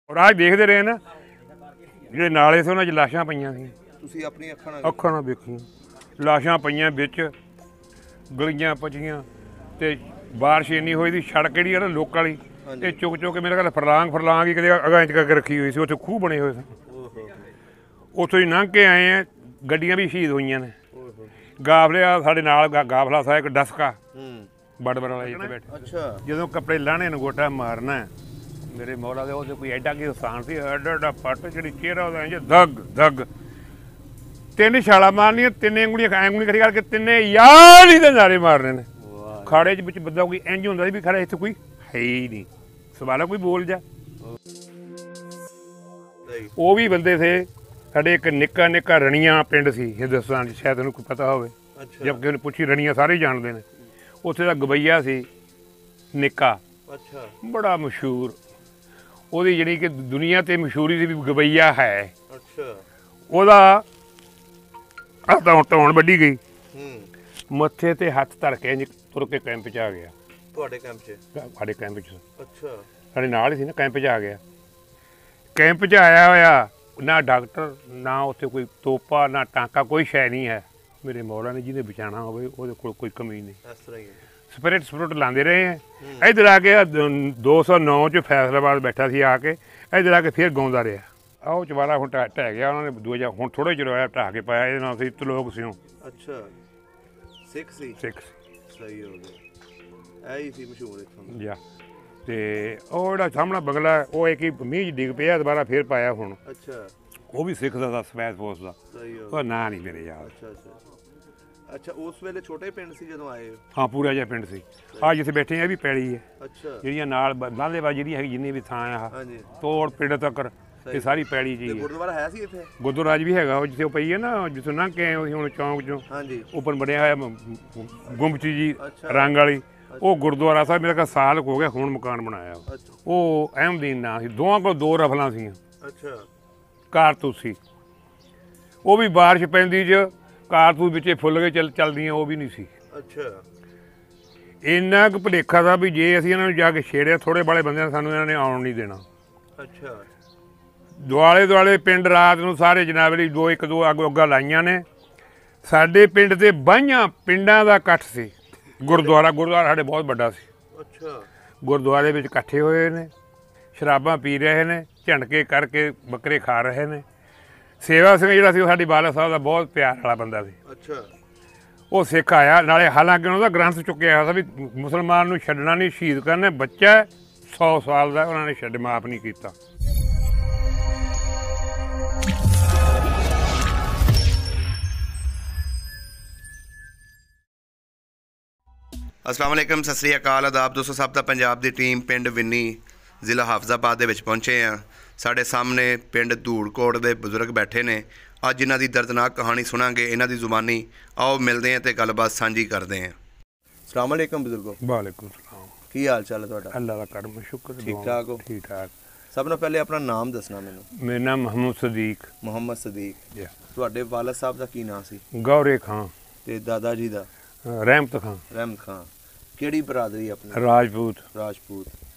और आज देखते रहे ना ਜਿਹੜੇ ਨਾਲੇ ਸੀ ਉਹਨਾਂ 'ਚ ਲਾਸ਼ਾਂ ਪਈਆਂ ਸੀ। ਤੁਸੀਂ ਆਪਣੀ ਅੱਖਾਂ ਨਾਲ ਵੇਖੀਆਂ ਲਾਸ਼ਾਂ ਪਈਆਂ ਵਿੱਚ ਗਲੀਆਂ ਪਚੀਆਂ ਤੇ ਬਾਰਿਸ਼ ਇੰਨੀ ਹੋਈ ਦੀ ਸੜਕ ਜਿਹੜੀ ਆ ਨਾ ਲੋਕ ਵਾਲੀ ਇਹ ਚੁੱਕ ਕੇ ਮੇਰੇ ਖਿਆਲ ਫਰਲਾਂਗ ਹੀ ਕਿਤੇ ਅਗਾਂਹ 'ਚ ਕਰਕੇ ਰੱਖੀ ਹੋਈ ਸੀ। ਉੱਥੇ ਖੂਹ ਬਣੇ ਹੋਏ ਸਨ। ਉੱਥੋਂ ਹੀ ਲੰਘ ਕੇ ਆਏ ਆ, ਗੱਡੀਆਂ ਵੀ ਸ਼ਹੀਦ ਹੋਈਆਂ ਨੇ। ਗਾਫਲੇ ਆ ਸਾਡੇ ਨਾਲ ਗਾਫਲਾ ਸਾਹਿਬ ਇੱਕ ਡਸਕਾ ਬੜਬੜ ਵਾਲਾ ਜਿੱਥੇ ਬੈਠੇ। ਅੱਛਾ ਜਦੋਂ ਕੱਪੜੇ ਲਾਹਣੇ ਨੂੰ ਗੋਟਾ ਮਾਰਨਾ ਮੇਰੇ ਮੌਲਾ ਦੇ ਉਹਦੇ ਕੋਈ ਐਡਾ ਕੀ ਆਸਾਨ ਸੀ। ਐਡਾ ਪੱਟ ਜਿਹੜੀ ਚਿਹਰਾ ਉਹਦਾ ਇੰਜ ਦਗ ਤਿੰਨ ਛਾਲਾਂ ਮਾਰਨੀਆਂ, ਤਿੰਨੇ ਉਂਗਲੀਆਂ ਖੜੀ ਕਰਕੇ ਤਿੰਨੇ ਯਾਰ ਹੀ ਦੇ ਨਾਰੇ ਮਾਰਨੇ ਨੇ। ਖਾੜੇ 'ਚ ਵਿੱਚ ਬੰਦਾ ਕੋਈ ਇੰਜ ਹੁੰਦਾ ਸੀ ਵੀ ਖੜਾ ਇੱਥੇ ਕੋਈ ਹੈ ਹੀ ਨਹੀਂ, ਸਵਾਲਾ ਕੋਈ ਬੋਲ ਜਾ। ਉਹ ਵੀ ਬੰਦੇ ਥੇ ਸਾਡੇ। ਇੱਕ ਨਿੱਕਾ ਰਣੀਆਂ ਪਿੰਡ ਸੀ ਹਿੰਦੁਸਤਾਨ 'ਚ, ਸ਼ਾਇਦ ਉਹਨੂੰ ਕੋਈ ਪਤਾ ਹੋਵੇ। ਜਦ ਕਿ ਉਹਨੇ ਪੁੱਛੀ ਰਣੀਆਂ ਸਾਰੇ ਜਾਣਦੇ ਨੇ। ਉੱਥੇ ਦਾ ਗਵਈਆ ਸੀ ਨਿੱਕਾ, ਬੜਾ ਮਸ਼ਹੂਰ। ਉਹਦੀ ਜਿਹੜੀ ਕਿ ਦੁਨੀਆ 'ਤੇ ਮਸ਼ਹੂਰੀ ਸੀ ਵੀ ਗਵਈਆ ਹੈ। ਉਹਦਾ ਧੌਣ ਵੱਢੀ ਗਈ, ਮੱਥੇ ਤੇ ਹੱਥ ਧਰ ਕੇ ਤੁਰ ਕੇ ਕੈਂਪ 'ਚ ਆ ਗਿਆ। ਤੁਹਾਡੇ ਕੈਂਪ 'ਚ? ਸਾਡੇ ਕੈਂਪ 'ਚ। ਅੱਛਾ ਸਾਡੇ ਨਾਲ ਹੀ ਸੀ ਨਾ, ਕੈਂਪ 'ਚ ਆ ਗਿਆ। ਕੈਂਪ 'ਚ ਆਇਆ ਹੋਇਆ ਨਾ ਡਾਕਟਰ, ਨਾ ਉੱਥੇ ਕੋਈ ਤੋਪਾ, ਨਾ ਟਾਂਕਾ, ਕੋਈ ਸ਼ੈ ਨਹੀਂ ਹੈ। ਮੇਰੇ ਮੌਲਾ ਨੇ ਜਿਹਨੇ ਬਚਾਉਣਾ ਹੋਵੇ ਉਹਦੇ ਕੋਲ ਕੋਈ ਕਮੀ ਨਹੀਂ। ਇਸ ਤਰ੍ਹਾਂ ਹੀ ਸਪਿਰਿਟ ਲਾਉਂਦੇ ਰਹੇ ਹੈ। ਇੱਧਰ ਆ ਕੇ 209 'ਚ ਫੈਸਲਾਬਾਦ ਬੈਠਾ ਸੀ ਆ ਕੇ, ਇੱਧਰ ਆ ਕੇ ਫਿਰ ਗਾਉਂਦਾ ਰਿਹਾ। ਆਹ ਚਵਾਰਾ ਹੁਣ ਢਹਿ ਗਿਆ ਉਹਨਾਂ ਨੇ ਦੂਜਾ, ਹੁਣ ਥੋੜ੍ਹਾ ਚਿਰ ਹੋਇਆ ਢਾਹ ਕੇ ਪਾਇਆ। ਇਹਦੇ ਨਾਲ ਸੀ ਤਲੋਕ ਸਿਉਂ। ਅੱਛਾ ਸਿੱਖ ਸੀ। ਸਹੀ ਹੋ ਗਿਆ। ਇਹ ਹੀ ਸੀ ਮਸ਼ਹੂਰ ਇੱਥੋਂ ਜਾ। ਤੇ ਉਹ ਜਿਹੜਾ ਸਾਹਮਣਾ ਬੰਗਲਾ ਉਹ ਇੱਕ ਹੀ ਮੀਂਹ 'ਚ ਡਿੱਗ ਪਿਆ, ਦੁਬਾਰਾ ਫੇਰ ਪਾਇਆ ਹੁਣ। ਅੱਛਾ ਉਹ ਵੀ ਸਿੱਖ ਦਾ ਸਪੈਸ ਫੋਰਸ ਦਾ। ਉਹ ਨਾਂ ਨਹੀਂ ਮੇਰੇ ਯਾਦ। ਅੱਛਾ ਉਸ ਵੇਲੇ ਛੋਟੇ ਪਿੰਡ ਸੀ ਜਦੋਂ ਆਏ? ਹਾਂ ਪੂਰਾ ਜਿਹਾ ਪਿੰਡ ਸੀ। ਆ ਜਿੱਥੇ ਬੈਠੇ ਆ ਵੀ ਪੈਲੀ ਹੈ। ਅੱਛਾ ਜਿਹੜੀਆਂ ਨਾਲ ਨਾਲੇਬਾਜ਼ੀ ਜਿਹੜੀ ਹੈਗੀ ਜਿੰਨੀ ਵੀ ਥਾਂ ਆ ਤੋੜ ਪਿੰਡ ਤੱਕ ਇਹ ਸਾਰੀ ਪੈਲੀ ਜੀ। ਗੁਰਦੁਆਰਾ ਹੈ ਸੀ ਇੱਥੇ? ਗੁਰਦੁਆਰਾ ਵੀ ਹੈਗਾ। ਉਹ ਜਿੱਥੇ ਉਹ ਪਈ ਹੈ ਨਾ, ਜਿੱਥੋਂ ਲੰਘ ਕੇ ਆਏ ਹੁਣ ਚੌਂਕ 'ਚੋਂ ਉੱਪਰ ਬਣਿਆ ਹੋਇਆ ਗੁੰਬਚੀ ਜੀ ਰੰਗ ਵਾਲੀ, ਉਹ ਗੁਰਦੁਆਰਾ ਸਾਹਿਬ ਮੇਰਾ ਸਾਲ ਹੋ ਗਿਆ ਹੁਣ ਮਕਾਨ ਬਣਾਇਆ। ਉਹ ਅਹਿਮਦੀਨ ਨਾਂ ਸੀ। ਦੋਵਾਂ ਕੋਲ 2 ਰਫਲਾਂ ਸੀਆਂ। ਅੱਛਾ ਕਾਰਤੂਸ ਸੀ। ਉਹ ਵੀ ਬਾਰਿਸ਼ ਪੈਂਦੀ 'ਚ ਕਾਰਤੂਸ ਵਿੱਚੇ ਫੁੱਲ ਕੇ ਚੱਲਦੀਆਂ, ਉਹ ਵੀ ਨਹੀਂ ਸੀ। ਅੱਛਾ ਇੰਨਾ ਕੁ ਭੁਲੇਖਾ ਦਾ ਵੀ ਜੇ ਅਸੀਂ ਇਹਨਾਂ ਨੂੰ ਜਾ ਕੇ ਛੇੜਿਆ ਥੋੜ੍ਹੇ ਵਾਲੇ ਬੰਦਿਆਂ ਨੇ, ਸਾਨੂੰ ਇਹਨਾਂ ਨੇ ਆਉਣ ਨਹੀਂ ਦੇਣਾ। ਅੱਛਾ ਦੁਆਲੇ ਪਿੰਡ ਰਾਤ ਨੂੰ ਸਾਰੇ ਜਨਾਬਲੀ 2 ਅੱਗਾਂ ਲਾਈਆਂ ਨੇ। ਸਾਡੇ ਪਿੰਡ ਤੇ 22 ਪਿੰਡਾਂ ਦਾ ਇਕੱਠ ਸੀ। ਗੁਰਦੁਆਰਾ ਸਾਡੇ ਬਹੁਤ ਵੱਡਾ ਸੀ। ਅੱਛਾ ਗੁਰਦੁਆਰੇ ਵਿੱਚ ਇਕੱਠੇ ਹੋਏ ਨੇ, ਸ਼ਰਾਬਾਂ ਪੀ ਰਹੇ ਨੇ, ਝੰਡਕੇ ਕਰਕੇ ਬੱਕਰੇ ਖਾ ਰਹੇ ਨੇ। ਸੇਵਾ ਸਿੰਘ ਜਿਹੜਾ ਸੀ ਉਹ ਸਾਡੀ ਬਾਲਾ ਸਾਹਿਬ ਦਾ ਬਹੁਤ ਪਿਆਰ ਵਾਲਾ ਬੰਦਾ ਸੀ। ਅੱਛਾ ਉਹ ਸਿੱਖ ਆਇਆ ਨਾਲੇ, ਹਾਲਾਂਕਿ ਉਹਦਾ ਗ੍ਰੰਥ ਚੁੱਕਿਆ ਹੋਇਆ ਸੀ ਵੀ ਮੁਸਲਮਾਨ ਨੂੰ ਛੱਡਣਾ ਨਹੀਂ, ਸ਼ਹੀਦ ਕਰਨਾ। ਬੱਚਾ 100 ਸਾਲ ਦਾ, ਉਹਨਾਂ ਨੇ ਮਾਫ ਨਹੀਂ ਕੀਤਾ। अस्सलाम वालेकुम, सत श्री अकाल, आदाब दोस्तों। सब ਦਾ ਪੰਜਾਬ ਦੀ ਟੀਮ ਪਿੰਡ ਵਿੰਨੀ ਜ਼ਿਲ੍ਹਾ ਹਾਫਜ਼ਾਬਾਦ ਦੇ ਵਿੱਚ ਪਹੁੰਚੇ ਆ। ਸਾਡੇ ਸਾਹਮਣੇ ਪਿੰਡ ਧੂੜਕੋਟ ਦੇ ਬਜ਼ੁਰਗ ਬੈਠੇ ਨੇ। ਅੱਜ ਇਹਨਾਂ ਦੀ ਦਰਦਨਾਕ ਕਹਾਣੀ ਸੁਣਾਂਗੇ ਇਹਨਾਂ ਦੀ ਜ਼ੁਬਾਨੀ। ਆਓ ਮਿਲਦੇ ਹਾਂ ਤੇ ਗੱਲਬਾਤ ਸਾਂਝੀ ਕਰਦੇ ਹਾਂ। अस्सलाम वालेकुम ਬਜ਼ੁਰਗੋ। ਵਾਲੇਕੁਮ ਸਲਾਮ। ਕੀ ਹਾਲ ਚਾਲ ਹੈ ਤੁਹਾਡਾ? ਅੱਲਾ ਦਾ ਕਰਮ ਸ਼ੁਕਰ। ਠੀਕ ਠਾਕ ਹੋ? ਠੀਕ ਠਾਕ। ਸਭ ਤੋਂ ਪਹਿਲੇ ਆਪਣਾ ਨਾਮ ਦੱਸਣਾ ਮੈਨੂੰ। ਮੇਰਾ ਨਾਮ ਮੁਹੰਮਦ ਸਦੀਕ। ਤੁਹਾਡੇ ਵਾਲਦ ਸਾਹਿਬ ਦਾ ਕੀ ਨਾਮ ਸੀ? ਗੌਰੇ ਖਾਂ। ਤੇ ਦਾਦਾ ਜੀ ਦਾ? ਰਹਿਮਤ ਖਾਂ। ਕਿਹੜੀ ਬਰਾਦਰੀ ਆਪਣੀ? ਰਾਜਪੂਤ।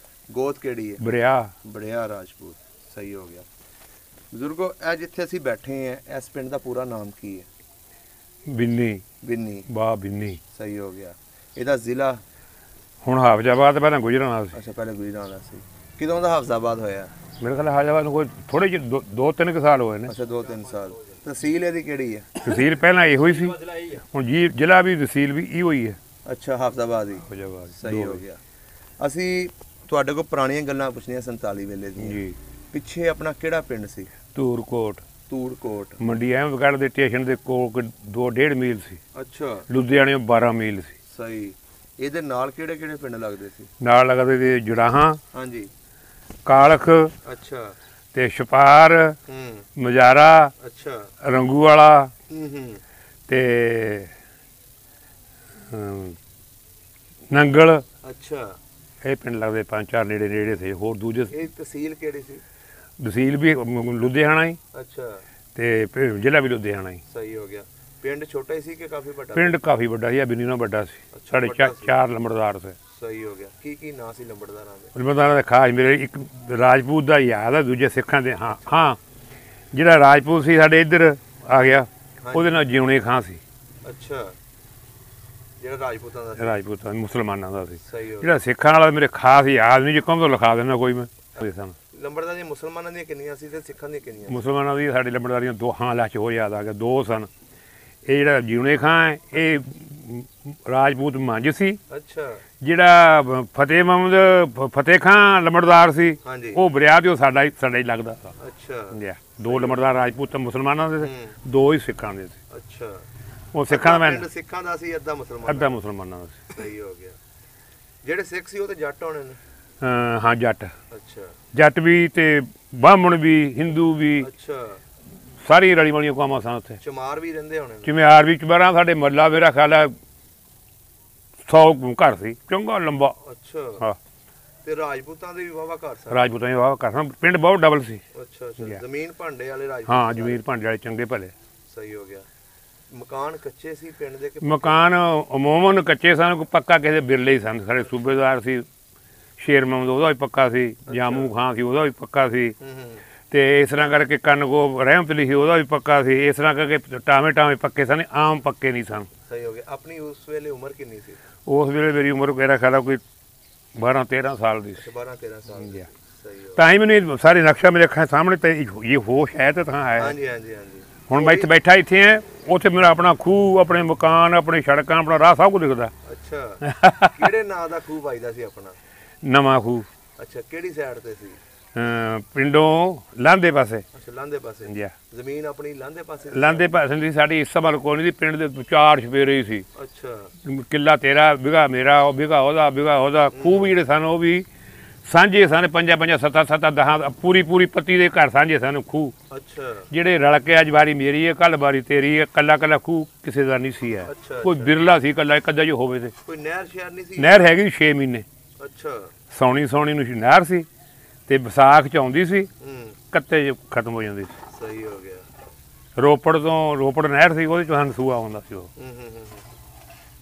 ਗੋਤ ਕਿਹੜੀ ਹੈ? ਬੜਿਆ ਰਾਜਪੂਤ। ਸਹੀ ਹੋ ਗਿਆ ਬਜ਼ੁਰਗੋ। ਇਹ ਜਿੱਥੇ ਅਸੀਂ ਬੈਠੇ ਹਾਂ ਇਸ ਪਿੰਡ ਦਾ ਪੂਰਾ ਨਾਮ ਕੀ ਹੈ? ਬਿੰਨੀ। ਸਹੀ ਹੋ ਗਿਆ। ਇਹਦਾ ਜ਼ਿਲ੍ਹਾ? ਹੁਣ ਹਾਫਜ਼ਾਬਾਦ, ਪਹਿਲਾਂ ਗੁਜਰਾਂਵਾਲਾ ਸੀ। ਅੱਛਾ ਪਹਿਲੇ ਗੁਜਰਾਂਵਾਲਾ ਸੀ। ਕਦੋਂ ਦਾ ਹਾਫਜ਼ਾਬਾਦ ਹੋਇਆ? ਮੇਰੇ ਖਿਆਲ ਹਾਫਜ਼ਾਬਾਦ ਨੂੰ ਕੋਈ ਥੋੜੇ ਜਿਹੇ 2-3 ਸਾਲ ਹੋਏ ਨੇ। ਅੱਛਾ 2-3 ਸਾਲ। ਤਹਿਸੀਲ ਇਹਦੀ ਕਿਹੜੀ ਹੈ? ਤਹਿਸੀਲ ਪਹਿਲਾਂ ਇਹੋ ਹੀ ਸੀ, ਹੁਣ ਜ਼ਿਲ੍ਹਾ ਵੀ ਤਹਿਸੀਲ ਵੀ ਇਹੋ ਹੀ ਹੈ। ਅੱਛਾ ਹਾਫਜ਼ਾਬਾਦ ਹੀ। ਸਹੀ ਹੋ ਗਿਆ। ਅਸੀਂ ਤੁਹਾਡੇ ਕੋਲ ਪੁਰਾਣੀਆਂ ਗੱਲਾਂ ਪੁੱਛਣੀਆਂ 47 ਵੇਲੇ ਦੀਆਂ ਜੀ। ਪਿੱਛੇ ਆਪਣਾ ਕਿਹੜਾ ਪਿੰਡ ਸੀ? ਧੂੜਕੋਟ। ਮੰਡੀ ਅਹਿਮਦਗੜ੍ਹ ਦੇ ਸਟੇਸ਼ਨ ਦੇ ਕੋਲ 2.5 ਮੀਲ ਸੀ। ਅੱਛਾ ਲੁਧਿਆਣੇ 12 ਮੀਲ ਸੀ। ਸਹੀ। ਇਹਦੇ ਨਾਲ ਕਿਹੜੇ ਪਿੰਡ ਲੱਗਦੇ ਸੀ? ਨਾਲ ਲੱਗਦੇ ਸੀ ਜੁੜਾਹਾਂ, ਹਾਂਜੀ, ਕਾਲਖ, ਅੱਛਾ, ਤੇ ਛਪਾਰ, ਮਜਾਰਾ, ਅੱਛਾ, ਰੰਗੂ ਵਾਲਾ, ਤੇ ਨੰਗਲ। ਅੱਛਾ ਇਹ ਪਿੰਡ ਲੱਗਦੇ 5-4 ਨੇੜੇ ਸੀ। ਹੋਰ ਦੂਜੇ ਤਹਿਸੀਲ ਕਿਹੜੀ ਸੀ? ਤਹਿਸੀਲ ਵੀ ਲੁਧਿਆਣਾ ਹੀ। ਅੱਛਾ ਤੇ ਜ਼ਿਲ੍ਹਾ ਵੀ ਲੁਧਿਆਣਾ ਹੀ। ਸਹੀ ਹੋ ਗਿਆ। ਪਿੰਡ ਛੋਟਾ ਹੀ ਸੀ ਕਿ ਕਾਫੀ ਵੱਡਾ? ਪਿੰਡ ਕਾਫੀ ਵੱਡਾ ਸੀ, ਬਿੰਨੀ ਨਾਲੋਂ ਵੱਡਾ ਸੀ। ਸਾਡੇ 4 ਲੰਬੜਦਾਰ ਸੀ। ਸਹੀ ਹੋ ਗਿਆ। ਕੀ ਨਾਂ ਸੀ ਲੰਬੜਦਾਰਾਂ ਦੇ? ਲੰਬੜਦਾਰਾਂ ਦਾ ਖਾਸ ਮੇਰੇ ਇੱਕ ਰਾਜਪੂਤ ਦਾ ਯਾਦ ਆ, ਦੂਜੇ ਸਿੱਖਾਂ ਦੇ। ਹਾਂ ਜਿਹੜਾ ਰਾਜਪੂਤ ਸੀ ਸਾਡੇ ਇੱਧਰ ਆ ਗਿਆ, ਉਹਦੇ ਨਾਲ ਜਿਉਣੇ ਖਾਂ ਸੀ। ਅੱਛਾ, ਜਿਹੜਾ ਰਾਜਪੂਤਾਂ ਦਾ? ਰਾਜਪੂਤਾਂ ਮੁਸਲਮਾਨਾਂ ਦਾ ਸੀ। ਸਹੀ ਹੋ। ਜਿਹੜਾ ਸਿੱਖਾਂ ਵਾਲਾ ਮੇਰੇ ਖਾਸ ਯਾਦ ਨਹੀਂ, ਜੇ ਕਹੋ ਤਾਂ ਲਿਖਾ ਦੇਣਾ ਕੋਈ ਮੈਂ। ਲੰਬੜਦਾਰ ਜੀ ਮੁਸਲਮਾਨਾਂ ਦੀਆਂ ਕਿੰਨੀਆਂ ਸੀ ਤੇ ਸਿੱਖਾਂ ਦੀਆਂ ਕਿੰਨੀਆਂ? ਮੁਸਲਮਾਨਾਂ ਦੀ ਸਾਡੀ ਲੰਬੜਦਾਰੀਆਂ ਦੋ। ਹਾਂ ਲੱਚ ਹੋ ਯਾਦ ਆ ਗਿਆ, 2 ਸਨ। ਇਹ ਜਿਹੜਾ ਜਿਉਣੇ ਖਾਂ ਹੈ ਇਹ ਰਾਜਪੂਤ ਮੰਝ ਸੀ। ਅੱਛਾ। ਜਿਹੜਾ ਫਤਿਹ ਮੁਹੰਮਦ ਫਤਿਹ ਖਾਂ ਲੰਬੜਦਾਰ ਸੀ, ਉਹ ਬਰਿਆ ਤੇ ਉਹ ਸਾਡਾ ਹੀ ਲੱਗਦਾ ਸੀ। ਅੱਛਾ। 2 ਲੰਬੜਦਾਰ ਰਾਜਪੂਤ ਮੁਸਲਮਾਨਾਂ ਦੇ ਸੀ, 2 ਹੀ ਸਿੱਖਾਂ ਦੇ ਸੀ। ਅੱਛਾ। ਉਹ ਸਿੱਖਾਂ ਦਾ ਪਿੰਡ ਸਿੱਖਾਂ ਦਾ ਸੀ, ਅੱਧਾ ਮੁਸਲਮਾਨਾਂ ਦਾ ਸੀ। ਸਹੀ ਹੋ ਗਿਆ। ਜਿਹੜੇ ਸਿੱਖ ਸੀ ਉਹ ਤੇ ਜੱਟ ਹੋਣੇ ਨੇ? ਹਾਂ ਜੱਟ। ਅੱਛਾ। ਜੱਟ ਵੀ ਤੇ ਬਾਹਮਣ ਵੀ, ਹਿੰਦੂ ਵੀ। ਅੱਛਾ। ਸਾਰੀ ਰਲੀ ਵਾਲੀਆਂ ਕੌਮਾਂ ਸਨ ਉੱਥੇ। ਚਮਾਰ ਵੀ ਰਹਿੰਦੇ ਹੋਣੇ? ਚਮਾਰ ਵੀ। ਚਮਾਰਾਂ ਸਾਡੇ ਮੱਲਾ ਮੇਰਾ ਖਿਆਲ ਹੈ 100 ਘਰ ਸੀ, ਚੰਗਾ ਲੰਬਾ। ਅੱਛਾ। ਹਾਂ। ਤੇ ਰਾਜਪੂਤਾਂ ਦੇ ਵੀ ਵਾਵਾ ਘਰ ਸਨ? ਰਾਜਪੂਤਾਂ ਦੇ ਵਾਵਾ ਘਰ ਸਨ, ਪਿੰਡ ਬਹੁਤ ਡਬਲ ਸੀ। ਅੱਛਾ। ਜ਼ਮੀਨ ਭਾਂਡੇ ਵਾਲੇ ਰਾਜਪੂਤ? ਹਾਂ, ਜ਼ਮੀਨ ਭਾਂਡੇ ਵਾਲੇ ਚੰਗੇ ਭਲੇ। ਸਹੀ ਹੋ ਗਿਆ। ਮਕਾਨ ਕੱਚੇ ਸੀ ਪਿੰਡ ਦੇ? ਮਕਾਨ ਅਮੂਮਨ ਕੱਚੇ ਸਨ, ਕੋਈ ਪੱਕਾ ਕਿਸੇ ਦੇ ਬਿਰਲੇ ਹੀ ਸਨ। ਸਾਡੇ ਸੂਬੇਦਾਰ ਸੀ ਸ਼ੇਰ ਮੁਹੰਮਦ, ਉਹਦਾ ਵੀ ਪੱਕਾ ਸੀ। ਜਾਮੂ ਖਾਂ ਸੀ, ਉਹਦਾ ਵੀ ਪੱਕਾ ਸੀ। ਤੇ ਇਸ ਤਰ੍ਹਾਂ ਕਰਕੇ ਕਨਗੋ ਰਹਿਮਤ ਲਈ ਸੀ, ਉਹਦਾ ਵੀ ਪੱਕਾ ਸੀ। ਇਸ ਤਰ੍ਹਾਂ ਕਰਕੇ ਟਾਵੇਂ ਪੱਕੇ ਸਨ, ਆਮ ਪੱਕੇ ਨਹੀਂ ਸਨ। ਸਹੀ ਹੋ ਗਿਆ। ਆਪਣੀ ਉਸ ਵੇਲੇ ਉਮਰ ਕਿੰਨੀ ਸੀ? ਉਸ ਵੇਲੇ ਮੇਰੀ ਉਮਰ ਮੇਰਾ ਖਿਆਲ ਕੋਈ 12-13 ਸਾਲ ਦੀ ਸੀ। 12-13 ਸਾਲ। ਸਹੀ ਹੋ। ਤਾਂ ਹੀ ਮੈਨੂੰ ਸਾਰੇ ਨਕਸ਼ਾ ਮੇਰੇ ਅੱਖਾਂ ਸਾਹਮਣੇ ਤੇ ਇਹ ਹੋਸ਼ ਹੈ ਤੇ ਤਾਂ ਹੈ। ਹਾਂਜੀ। ਹੁਣ ਮੈਂ ਇੱਥੇ ਬੈਠਾ ਇੱਥੇ ਆ, ਉੱਥੇ ਮੇਰਾ ਆਪਣਾ ਖੂਹ, ਆਪਣੇ ਮਕਾਨ, ਆਪਣੀ ਸੜਕਾਂ, ਆਪਣਾ ਰਾਹ ਸਭ ਕੁਝ ਦਿਖਦਾ। ਅੱਛਾ। ਕਿਹੜੇ ਨਾਂ ਦਾ ਖੂਹ ਵੱਜਦਾ ਸੀ ਆਪਣਾ? ਨਵਾਂ ਖੂਹ। ਅੱਛਾ। ਕਿਹੜੀ ਸਾਈਡ ਤੇ ਸੀ? ਪਿੰਡੋਂ ਲਾਂਦੇ ਪਾਸੇ। ਅੱਛਾ, ਲਾਂਦੇ ਪਾਸੇ। ਜ਼ਮੀਨ ਆਪਣੀ ਲਾਂਦੇ ਪਾਸੇ? ਲਾਂਦੇ ਪਾਸੇ ਦੀ ਸਾਡੀ ਇਸ ਸਵਾਲ ਕੋਈ ਨਹੀਂ ਸੀ। ਪਿੰਡ ਦੇ 4 ਛਪੇਰੇ ਹੀ ਸੀ। ਅੱਛਾ। ਕਿੱਲਾ ਤੇਰਾ, ਬਿਘਾ ਮੇਰਾ, ਉਹ ਬਿਘਾ ਉਹਦਾ। ਖੂਹ ਵੀ ਜਿਹੜੇ ਸਨ ਉਹ ਵੀ ਸਾਂਝੇ ਸਨ, 5-5, 7-7, 10 ਪੂਰੀ ਪੱਤੀ ਦੇ ਘਰ ਸਾਂਝੇ ਸਨ ਖੂਹ। ਅੱਛਾ। ਜਿਹੜੇ ਰਲ ਕੇ ਅੱਜ ਵਾਰੀ ਮੇਰੀ ਹੈ, ਕੱਲ ਵਾਰੀ ਤੇਰੀ ਹੈ। ਕੱਲਾ ਖੂਹ ਕਿਸੇ ਦਾ ਨਹੀਂ ਸੀ ਹੈ। ਕੋਈ ਬਿਰਲਾ ਸੀ ਕੱਲਾ, ਇੱਕ ਅੱਧਾ ਜੋ ਹੋਵੇ ਤੇ। ਕੋਈ ਨਹਿਰ ਸ਼ਹਿਰ ਨਹੀਂ ਸੀ? ਨਹਿਰ ਹੈਗੀ 6 ਮਹੀਨੇ। ਅੱਛਾ। ਸੌਣੀ ਨੂੰ ਨਹਿਰ ਸੀ ਤੇ ਵਿਸਾਖ ਚ ਆਉਂਦੀ ਸੀ, ਕੱਤੇ ਚ ਖਤਮ ਹੋ ਜਾਂਦੀ ਸੀ। ਸਹੀ ਹੋ ਗਿਆ। ਰੋਪੜ ਨਹਿਰ ਸੀ, ਉਹਦੇ ਚੋਂ ਸਾਨੂੰ ਸੂਆ ਆਉਂਦਾ ਸੀ ਉਹ।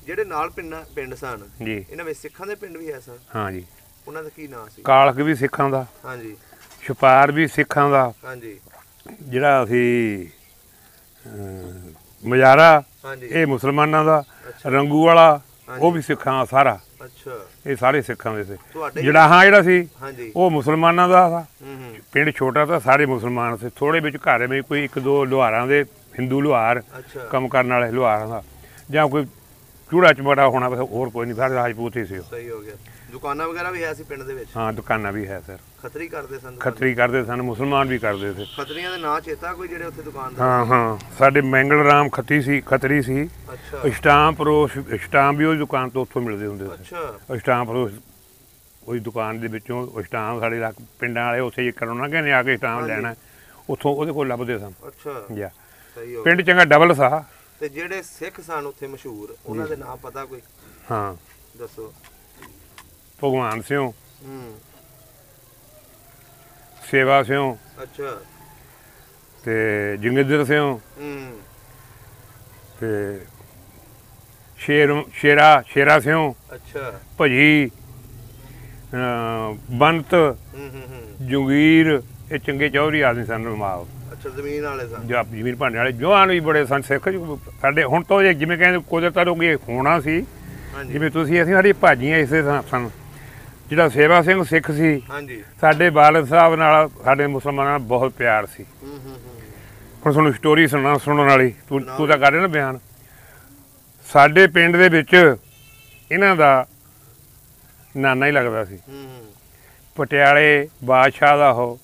ਜਿਹੜੇ ਨਾਲ ਪਿੰਡ ਸਨ ਜੀ, ਇਹਨਾਂ ਵਿੱਚ ਸਿੱਖਾਂ ਦੇ ਪਿੰਡ ਵੀ ਹੈ ਸਨ? ਹਾਂ ਜੀ। ਉਹਨਾਂ ਦਾ ਕੀ ਨਾਮ ਸੀ? ਕਾਲਖ ਵੀ ਸਿੱਖਾਂ ਦਾ। ਹਾਂਜੀ। ਛਪਾਰ ਵੀ ਸਿੱਖਾਂ ਦਾ। ਹਾਂਜੀ। ਜਿਹੜਾ ਸੀ ਮਜਾਰਾ, ਇਹ ਮੁਸਲਮਾਨਾਂ ਦਾ। ਰੰਗੂ ਵਾਲਾ ਉਹ ਵੀ ਸਿੱਖਾਂ ਦਾ ਸਾਰਾ। ਅੱਛਾ। ਇਹ ਸਾਰੇ ਸਿੱਖਾਂ ਦੇ ਸੀ। ਜਿਹੜਾ ਸੀ ਉਹ ਮੁਸਲਮਾਨਾਂ ਦਾ ਸੀ। ਪਿੰਡ ਛੋਟਾ ਤਾਂ ਸਾਰੇ ਮੁਸਲਮਾਨ ਸੀ। ਥੋੜੇ ਵਿੱਚ ਘਰ ਵਿੱਚ ਕੋਈ 1-2 ਲੁਹਾਰਾਂ ਦੇ, ਹਿੰਦੂ ਲੁਹਾਰ ਕੰਮ ਕਰਨ ਵਾਲੇ ਲੁਹਾਰਾਂ ਦਾ, ਜਾਂ ਕੋਈ ਚੂੜਾ ਚਮੜਾ ਹੋਣਾ, ਹੋਰ ਕੋਈ ਨਹੀਂ, ਸਾਰੇ ਰਾਜਪੂਤ ਹੀ ਸੀ। ਸਹੀ ਹੋ ਗਿਆ। ਦੁਕਾਨਾਂ ਵਗੈਰਾ ਵੀ ਹੈ ਸੀ ਪਿੰਡ ਦੇ ਵਿੱਚ? ਹਾਂ, ਦੁਕਾਨਾਂ ਵੀ ਹੈ ਸਰ। ਖੱਤਰੀ ਕਰਦੇ ਸਨ? ਖੱਤਰੀ ਕਰਦੇ ਸਨ, ਮੁਸਲਮਾਨ ਵੀ ਕਰਦੇ ਸੀ। ਖੱਤਰੀਆਂ ਦੇ ਨਾਂ ਚੇਤਾ ਕੋਈ ਜਿਹੜੇ ਉੱਥੇ ਦੁਕਾਨਦਾਰ? ਹਾਂ। ਸਾਡੇ ਮੈਂਗਲ ਰਾਮ ਖੱਤਰੀ ਸੀ। ਅੱਛਾ। ਸਟਾਂਪ ਵੀ ਉਹਦੀ ਦੁਕਾਨ ਤੋਂ ਉੱਥੋਂ ਮਿਲਦੇ ਹੁੰਦੇ ਸੀ। ਅੱਛਾ। ਸਟਾਂਪ ਉਹਦੀ ਦੁਕਾਨ ਦੇ ਵਿੱਚੋਂ ਸਟਾਂਪ ਸਾਡੇ ਪਿੰਡਾਂ ਵਾਲੇ ਉੱਥੇ ਜੇ ਕਰਾਉਣਾ ਕਹਿੰਦੇ ਆ ਕੇ ਸਟਾਂਪ ਲੈਣਾ, ਉੱਥੋਂ ਉਹਦੇ ਕੋਲ ਲੱਭਦੇ ਸਨ। ਅੱਛਾ। ਸਹੀ ਹੋ ਗਿਆ। ਪਿੰਡ ਚੰਗਾ ਡਬਲ ਸਾ। ਤੇ ਜਿਹੜੇ ਸਿੱਖ ਸਨ ਉੱਥੇ ਮਸ਼ਹੂਰ, ਉਹਨਾਂ ਦੇ ਨਾਮ ਪਤਾ ਕੋਈ? ਹਾਂ, ਦੱਸੋ। ਭਗਵਾਨ ਸਿੰਘ, ਸੇਵਾ ਸਿੰਘ। ਅੱਛਾ। ਤੇ ਜੰਗਿੰਦਰ ਸਿੰਘ। ਤੇ ਸ਼ੇਰਾ ਸਿੰਘ। ਅੱਛਾ। ਭਜੀ, ਬੰਤ, ਜੰਗੀਰ, ਇਹ ਚੰਗੇ ਚੌਧਰੀ ਆਦਮੀ ਸਨ। ਮਾਲ। ਅੱਛਾ। ਜ਼ਮੀਨ ਵਾਲੇ ਸਨ? ਜ਼ਮੀਨ ਭਾਂਡੇ ਵਾਲੇ ਜਵਾਨ ਵੀ ਬੜੇ ਸਨ ਸਿੱਖ ਸਾਡੇ। ਹੁਣ ਤੋਂ ਜਿਵੇਂ ਕਹਿੰਦੇ ਕੁਦਰਤ ਰੋਗੀ ਹੋਣਾ ਸੀ, ਜਿਵੇਂ ਤੁਸੀਂ ਅਸੀਂ ਸਾਡੀ ਭਾਜੀਆਂ ਇਸੇ ਸਨ। ਜਿਹੜਾ ਸੇਵਾ ਸਿੰਘ ਸਿੱਖ ਸੀ, ਸਾਡੇ ਵਾਲਦ ਸਾਹਿਬ ਨਾਲ, ਸਾਡੇ ਮੁਸਲਮਾਨਾਂ ਨਾਲ ਬਹੁਤ ਪਿਆਰ ਸੀ। ਹੁਣ ਤੁਹਾਨੂੰ ਸਟੋਰੀ ਸੁਣਨ ਵਾਲੀ, ਤੂੰ ਤਾਂ ਕਰ ਰਿਹਾ ਨਾ ਬਿਆਨ। ਸਾਡੇ ਪਿੰਡ ਦੇ ਵਿੱਚ ਇਹਨਾਂ ਦਾ ਨਾਨਾ ਹੀ ਲੱਗਦਾ ਸੀ। ਪਟਿਆਲੇ ਬਾਦਸ਼ਾਹ ਦਾ ਉਹ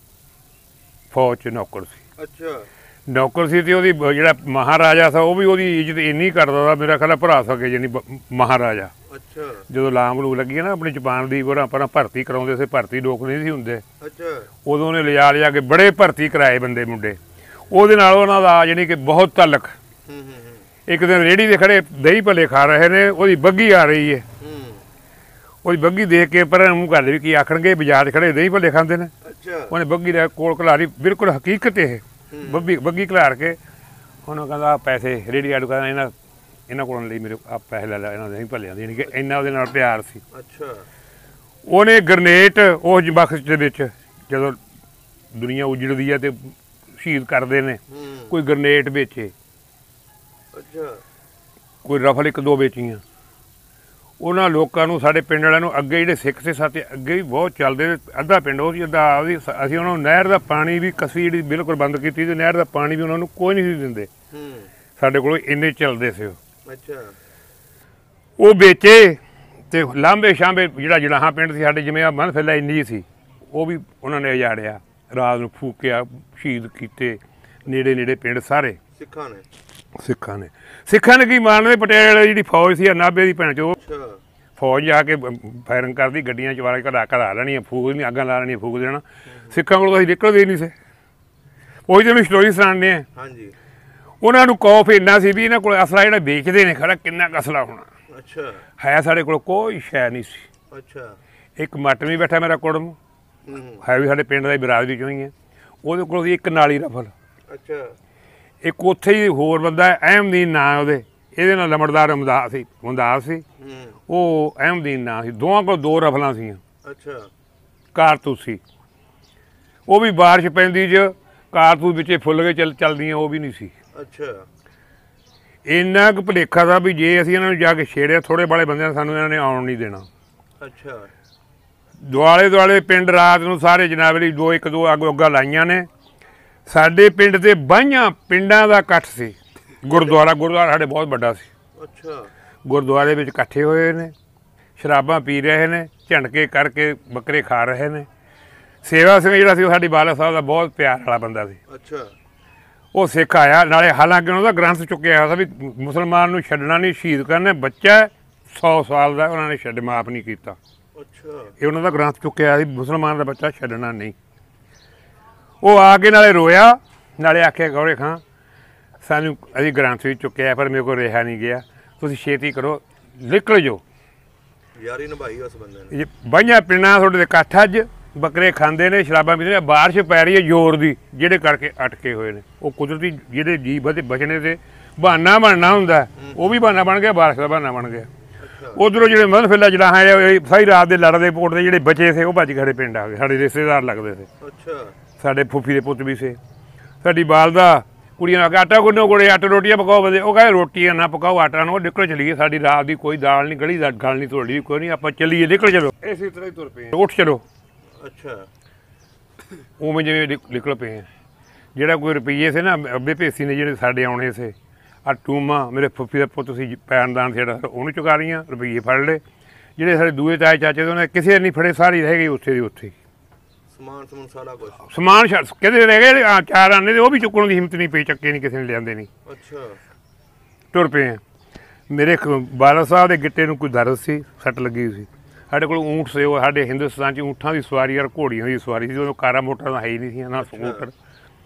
ਫੌਜ 'ਚ ਨੌਕਰ ਸੀ। ਅੱਛਾ। ਨੌਕਰ ਸੀ ਤੇ ਉਹਦੀ ਜਿਹੜਾ ਮਹਾਰਾਜਾ ਸੀ ਉਹ ਵੀ ਉਹਦੀ ਇੱਜ਼ਤ ਇੰਨੀ ਕਰਦਾ ਤਾ, ਮੇਰਾ ਖਿਆਲ ਭਰਾ ਸਕੇ ਜਾਨੀ ਮਹਾਰਾਜਾ। ਅੱਛਾ। ਜਦੋਂ ਲਾਮ ਲੂਕ ਲੱਗੀ ਨਾ ਆਪਣੀ ਜ਼ਬਾਨ ਦੀ, ਉਹ ਆਪਾਂ ਭਰਤੀ ਕਰਾਉਂਦੇ ਸੀ, ਭਰਤੀ ਲੋਕ ਨਹੀਂ ਸੀ ਹੁੰਦੇ। ਅੱਛਾ। ਉਦੋਂ ਉਹਨੇ ਲਿਜਾ ਕੇ ਬੜੇ ਭਰਤੀ ਕਰਾਏ ਬੰਦੇ ਮੁੰਡੇ। ਉਹਦੇ ਨਾਲ ਉਹਨਾਂ ਦਾ ਜਾਨੀ ਕਿ ਬਹੁਤ ਤਾਲੁਕ। ਇੱਕ ਦਿਨ ਰੇਹੜੀ ਦੇ ਖੜੇ ਦਹੀਂ ਭੱਲੇ ਖਾ ਰਹੇ ਨੇ, ਉਹਦੀ ਬੱਗੀ ਆ ਰਹੀ ਹੈ। ਉਹਦੀ ਬੱਗੀ ਦੇਖ ਕੇ ਪਰ ਮੂੰਹ ਕਰਦੇ ਵੀ ਕੀ ਆਖਣਗੇ, ਬਾਜ਼ਾਰ 'ਚ ਖੜੇ ਦਹੀਂ ਭੱਲੇ ਖਾਂਦੇ ਨੇ। ਉਹਨੇ ਬੱਗੀ ਦੇ ਕੋਲ ਘਲਾਰੀ, ਬਿਲਕੁਲ ਹਕੀਕਤ ਇਹ ਬੱਗੀ ਘਲਾਰ ਕੇ ਉਹਨੂੰ ਕਹਿੰਦਾ ਪੈਸੇ, ਰੇਹੜੀ ਆੜੂ ਕਹਿੰਦਾ ਇਹਨਾਂ ਇਹਨਾਂ ਕੋਲੋਂ ਲਈ ਮੇਰੇ ਆ ਪੈਸੇ ਲੈ ਲਿਆ ਇਹਨਾਂ ਦੇ ਨਹੀਂ ਭੱਲਿਆਂ ਦੇ, ਯਾਨੀ ਕਿ ਇੰਨਾ ਉਹਦੇ ਨਾਲ ਪਿਆਰ ਸੀ। ਅੱਛਾ। ਉਹਨੇ ਗਰਨੇਟ ਉਸ ਬਖਸ਼ ਦੇ ਵਿੱਚ ਜਦੋਂ ਦੁਨੀਆ ਉਜੜਦੀ ਹੈ ਤੇ ਸ਼ਹੀਦ ਕਰਦੇ ਨੇ, ਕੋਈ ਗਰਨੇਟ ਵੇਚੇ, ਅੱਛਾ, ਕੋਈ ਰਫਲ 1-2 ਵੇਚੀਆਂ। ਉਹਨਾਂ ਲੋਕਾਂ ਨੂੰ, ਸਾਡੇ ਪਿੰਡ ਵਾਲਿਆਂ ਨੂੰ ਅੱਗੇ ਜਿਹੜੇ ਸਿੱਖ ਸੀ ਸਾਡੇ ਅੱਗੇ ਵੀ ਬਹੁਤ ਚੱਲਦੇ, ਅੱਧਾ ਪਿੰਡ ਉਹ ਸੀ ਅੱਧਾ ਆਪਦੀ, ਅਸੀਂ ਉਹਨਾਂ ਨੂੰ ਨਹਿਰ ਦਾ ਪਾਣੀ ਵੀ ਕਸੀ ਜਿਹੜੀ ਬਿਲਕੁਲ ਬੰਦ ਕੀਤੀ ਤੇ ਨਹਿਰ ਦਾ ਪਾਣੀ ਵੀ ਉਹਨਾਂ ਨੂੰ ਕੋਈ ਨਹੀਂ ਸੀ ਦਿੰਦੇ। ਸਾਡੇ ਕੋਲ ਇੰਨੇ ਚੱਲਦੇ ਸੀ ਉਹ। ਅੱਛਾ। ਉਹ ਵੇਚੇ ਤੇ ਲਾਂਬੇ ਸ਼ਾਂਬੇ ਜਿਹੜਾ ਜਲਾਹਾਂ ਪਿੰਡ ਸੀ ਸਾਡੇ, ਜਿਵੇਂ ਆ ਮਨ ਫੈਲਾ ਇੰਨੀ ਸੀ, ਉਹ ਵੀ ਉਹਨਾਂ ਨੇ ਉਜਾੜਿਆ, ਰਾਤ ਨੂੰ ਫੂਕਿਆ, ਸ਼ਹੀਦ ਕੀਤੇ ਨੇੜੇ ਨੇੜੇ ਪਿੰਡ ਸਾਰੇ ਸਿੱਖਾਂ ਨੇ। ਸਿੱਖਾਂ ਨੇ ਕੀ ਮਾਰਨੇ, ਪਟਿਆਲੇ ਵਾਲੀ ਜਿਹੜੀ ਫੌਜ ਸੀ ਨਾਭੇ ਦੀ ਭੈਣ ਚੋ ਫੌਜ ਜਾ ਕੇ ਫਾਇਰਿੰਗ ਕਰਦੀ, ਗੱਡੀਆਂ ਚ ਵਾਰ ਘੜਾ ਲੈਣੀਆਂ, ਫੂਕ ਦੇਣੀਆਂ, ਅੱਗਾਂ ਲਾ ਲੈਣੀਆਂ, ਫੂਕ ਦੇਣਾ। ਸਿੱਖਾਂ ਕੋਲ ਅਸੀਂ ਨਿਕਲਦੇ ਹੀ ਨਹੀਂ ਸੀ। ਉਹੀ ਤੈਨੂੰ ਸਟੋਰੀ ਸੁਣਾਉਂਦੇ ਆ। ਹਾਂਜੀ। ਉਹਨਾਂ ਨੂੰ ਖੌਫ ਇੰਨਾ ਸੀ ਵੀ ਇਹਨਾਂ ਕੋਲ ਅਸਲਾ ਜਿਹੜਾ ਵੇਚਦੇ ਨੇ, ਖੜਾ ਕਿੰਨਾ ਕੁ ਅਸਲਾ ਹੋਣਾ। ਅੱਛਾ। ਹੈ ਸਾਡੇ ਕੋਲ ਕੋਈ ਸ਼ੈ ਨਹੀਂ ਸੀ। ਅੱਛਾ। ਇੱਕ ਮੱਟ ਵੀ ਬੈਠਾ ਮੇਰਾ ਕੁੜਮ, ਹੈ ਵੀ ਸਾਡੇ ਪਿੰਡ ਦਾ ਬਰਾਦਰੀ ਚੋਂ ਹੀ ਹੈ, ਉਹਦੇ ਕੋਲ ਸੀ ਇੱਕ ਨਾਲੀ ਰਫਲ। ਅੱਛਾ। ਇੱਕ ਉੱਥੇ ਹੀ ਹੋਰ ਬੰਦਾ ਅਹਿਮਦੀਨ ਨਾਂ ਉਹਦੇ, ਇਹਦੇ ਨਾਲ ਲੰਬੜਦਾਰ ਮੁਮਦਾਸ ਸੀ, ਉਹ ਅਹਿਮਦੀਨ ਨਾਂ ਸੀ। ਦੋਵਾਂ ਕੋਲ 2 ਰਫਲਾਂ ਸੀਆਂ। ਅੱਛਾ। ਕਾਰਤੂਸ ਸੀ। ਉਹ ਵੀ ਬਾਰਿਸ਼ ਪੈਂਦੀ 'ਚ ਕਾਰਤੂਸ ਵਿੱਚੇ ਫੁੱਲ ਕੇ ਚੱਲਦੀਆਂ, ਉਹ ਵੀ ਨਹੀਂ ਸੀ। ਅੱਛਾ। ਇੰਨਾ ਕੁ ਭੁਲੇਖਾ ਦਾ ਵੀ ਜੇ ਅਸੀਂ ਇਹਨਾਂ ਨੂੰ ਜਾ ਕੇ ਛੇੜਿਆ, ਥੋੜ੍ਹੇ ਵਾਲੇ ਬੰਦਿਆਂ ਸਾਨੂੰ ਇਹਨਾਂ ਨੇ ਆਉਣ ਨਹੀਂ ਦੇਣਾ। ਅੱਛਾ। ਦੁਆਲੇ ਪਿੰਡ ਰਾਤ ਨੂੰ ਸਾਰੇ ਜਨਾਬਲੀ 2-1-2 ਅੱਗਾਂ ਲਾਈਆਂ ਨੇ। ਸਾਡੇ ਪਿੰਡ ਦੇ 22 ਪਿੰਡਾਂ ਦਾ ਇਕੱਠ ਸੀ। ਗੁਰਦੁਆਰਾ ਸਾਡੇ ਬਹੁਤ ਵੱਡਾ ਸੀ। ਅੱਛਾ। ਗੁਰਦੁਆਰੇ ਵਿੱਚ ਇਕੱਠੇ ਹੋਏ ਨੇ, ਸ਼ਰਾਬਾਂ ਪੀ ਰਹੇ ਨੇ, ਝੰਡਕੇ ਕਰਕੇ ਬੱਕਰੇ ਖਾ ਰਹੇ ਨੇ। ਸੇਵਾ ਸਿੰਘ ਜਿਹੜਾ ਸੀ ਉਹ ਸਾਡੀ ਬਾਲਾ ਸਾਹਿਬ ਦਾ ਬਹੁਤ ਪਿਆਰ ਵਾਲਾ ਬੰਦਾ ਸੀ। ਅੱਛਾ। ਉਹ ਸਿੱਖ ਆਇਆ, ਨਾਲੇ ਹਾਲਾਂਕਿ ਉਹਦਾ ਗ੍ਰੰਥ ਚੁੱਕਿਆ ਹੋਇਆ ਸੀ ਵੀ ਮੁਸਲਮਾਨ ਨੂੰ ਛੱਡਣਾ ਨਹੀਂ, ਸ਼ਹੀਦ ਕਰਨਾ। ਬੱਚਾ 100 ਸਾਲ ਦਾ, ਉਹਨਾਂ ਨੇ ਮਾਫ ਨਹੀਂ ਕੀਤਾ। ਅੱਛਾ। ਇਹ ਉਹਨਾਂ ਦਾ ਗ੍ਰੰਥ ਚੁੱਕਿਆ ਸੀ, ਮੁਸਲਮਾਨ ਦਾ ਬੱਚਾ ਛੱਡਣਾ ਨਹੀਂ। ਉਹ ਆ ਕੇ ਨਾਲੇ ਰੋਇਆ, ਨਾਲੇ ਆਖਿਆ ਗੌਰੇ ਖਾਂ ਸਾਨੂੰ ਅਸੀਂ ਗ੍ਰੰਥ ਵੀ ਚੁੱਕਿਆ ਪਰ ਮੇਰੇ ਕੋਲ ਰਿਹਾ ਨਹੀਂ ਗਿਆ, ਤੁਸੀਂ ਛੇਤੀ ਕਰੋ, ਨਿਕਲ ਜਾਓ। ਯਾਰੀ ਨਿਭਾਈ ਉਸ ਬੰਦੇ ਨੇ। 22 ਪਿੰਡਾਂ ਤੁਹਾਡੇ ਦੇ ਇਕੱਠ, ਅੱਜ ਬੱਕਰੇ ਖਾਂਦੇ ਨੇ, ਸ਼ਰਾਬਾਂ ਪੀਂਦੇ ਨੇ, ਬਾਰਿਸ਼ ਪੈ ਰਹੀ ਹੈ ਜ਼ੋਰ ਦੀ, ਜਿਹੜੇ ਕਰਕੇ ਅਟਕੇ ਹੋਏ ਨੇ। ਉਹ ਕੁਦਰਤੀ ਜਿਹੜੇ ਜੀਵ ਦੇ ਬਚਣੇ ਤੇ ਬਹਾਨਾ ਬਣਨਾ ਹੁੰਦਾ, ਉਹ ਵੀ ਬਹਾਨਾ ਬਣ ਗਿਆ, ਬਾਰਿਸ਼ ਦਾ ਬਹਾਨਾ ਬਣ ਗਿਆ। ਉਧਰੋਂ ਜਿਹੜੇ ਮਨਫਿਲਾ ਜਲਾਹਾਂ ਸਾਰੀ ਰਾਤ ਦੇ ਲੜਦੇ ਪੋਟਦੇ ਜਿਹੜੇ ਬਚੇ ਸੀ, ਉਹ ਭੱਜ ਖੜੇ ਪਿੰਡ ਆ ਗਏ। ਸਾਡੇ ਰਿਸ਼ਤੇਦਾਰ ਲੱਗਦੇ ਸੀ। ਅੱਛਾ। ਸਾਡੇ ਫੁੱਫੀ ਦੇ ਪੁੱਤ ਵੀ ਸੀ। ਸਾਡੀ ਬਾਲਦਾ ਕੁੜੀਆਂ ਨੂੰ ਆਟਾ ਗੁੰਨੋ, ਕੋਲੇ ਆਟਾ ਰੋਟੀਆਂ ਪਕਾਓ ਵਧੇ, ਉਹ ਕਹਿੰਦੇ ਰੋਟੀਆਂ ਨਾ ਪਕਾਓ, ਆਟਾ ਨਾ, ਉਹ ਨਿਕਲ ਚਲੀਏ। ਸਾਡੀ ਰਾਤ ਦੀ ਕੋਈ ਦਾਲ ਨਹੀਂ, ਗਲੀ ਦਾ ਗੱਲ ਨਹੀਂ, ਤੁਹਾਡੀ ਕੋਈ ਨਹੀਂ, ਆਪਾਂ ਚੱਲੀਏ, ਨਿਕਲ ਚਲੋ। ਇਸੇ ਤਰ੍ਹਾਂ ਹੀ ਤੁਰ ਪਏ, ਉੱਠ ਚਲੋ। ਅੱਛਾ। ਉਵੇਂ ਜਿਵੇਂ ਨਿਕਲ ਪਏ। ਜਿਹੜਾ ਕੋਈ ਰੁਪਈਏ ਸੀ ਨਾ ਅੱਬੇ ਭੇਸੀ ਨੇ ਜਿਹੜੇ ਸਾਡੇ ਆਉਣੇ ਸੀ, ਆ ਟੂਮਾ ਮੇਰੇ ਫੁੱਫੀ ਦਾ ਪੁੱਤ ਸੀ ਪੈਰਦਾਨ ਜਿਹੜਾ, ਉਹਨੂੰ ਚੁਕਾ ਰਹੀਆਂ, ਰੁਪਈਏ ਫੜ ਲਏ। ਜਿਹੜੇ ਸਾਡੇ ਦੂਏ ਤਾਏ ਚਾਚੇ ਦੇ ਉਹਨੇ ਕਿਸੇ ਨਹੀਂ ਫੜੇ, ਸਾਰੇ ਰਹਿ ਗਏ ਉੱਥੇ ਦੀ ਉੱਥੇ। ਸਮਾਨ ਕਹਿੰਦੇ ਰਹਿ ਗਏ 4 ਆਨੇ ਦੇ, ਉਹ ਵੀ ਚੁੱਕਣ ਦੀ ਹਿੰਮਤ ਨਹੀਂ ਪਈ, ਚੱਕੇ ਨਹੀਂ, ਕਿਸੇ ਨੇ ਲਿਆਂਦੇ ਨਹੀਂ। ਅੱਛਾ। ਤੁਰ ਪਏ ਆ। ਮੇਰੇ ਬਾਲਾ ਸਾਹਿਬ ਦੇ ਗਿੱਟੇ ਨੂੰ ਕੋਈ ਦਰਦ ਸੀ, ਸੱਟ ਲੱਗੀ ਸੀ। ਸਾਡੇ ਕੋਲ ਊਂਠ ਸੀ, ਉਹ ਸਾਡੇ ਹਿੰਦੁਸਤਾਨ 'ਚ ਊਂਠਾਂ ਦੀ ਸਵਾਰੀ ਔਰ ਘੋੜੀਆਂ ਦੀ ਸਵਾਰੀ ਸੀ। ਉਦੋਂ ਕਾਰਾਂ ਮੋਟਰਾਂ ਤਾਂ ਹੈ ਹੀ ਨਹੀਂ ਸੀ, ਨਾ ਸਕੂਟਰ।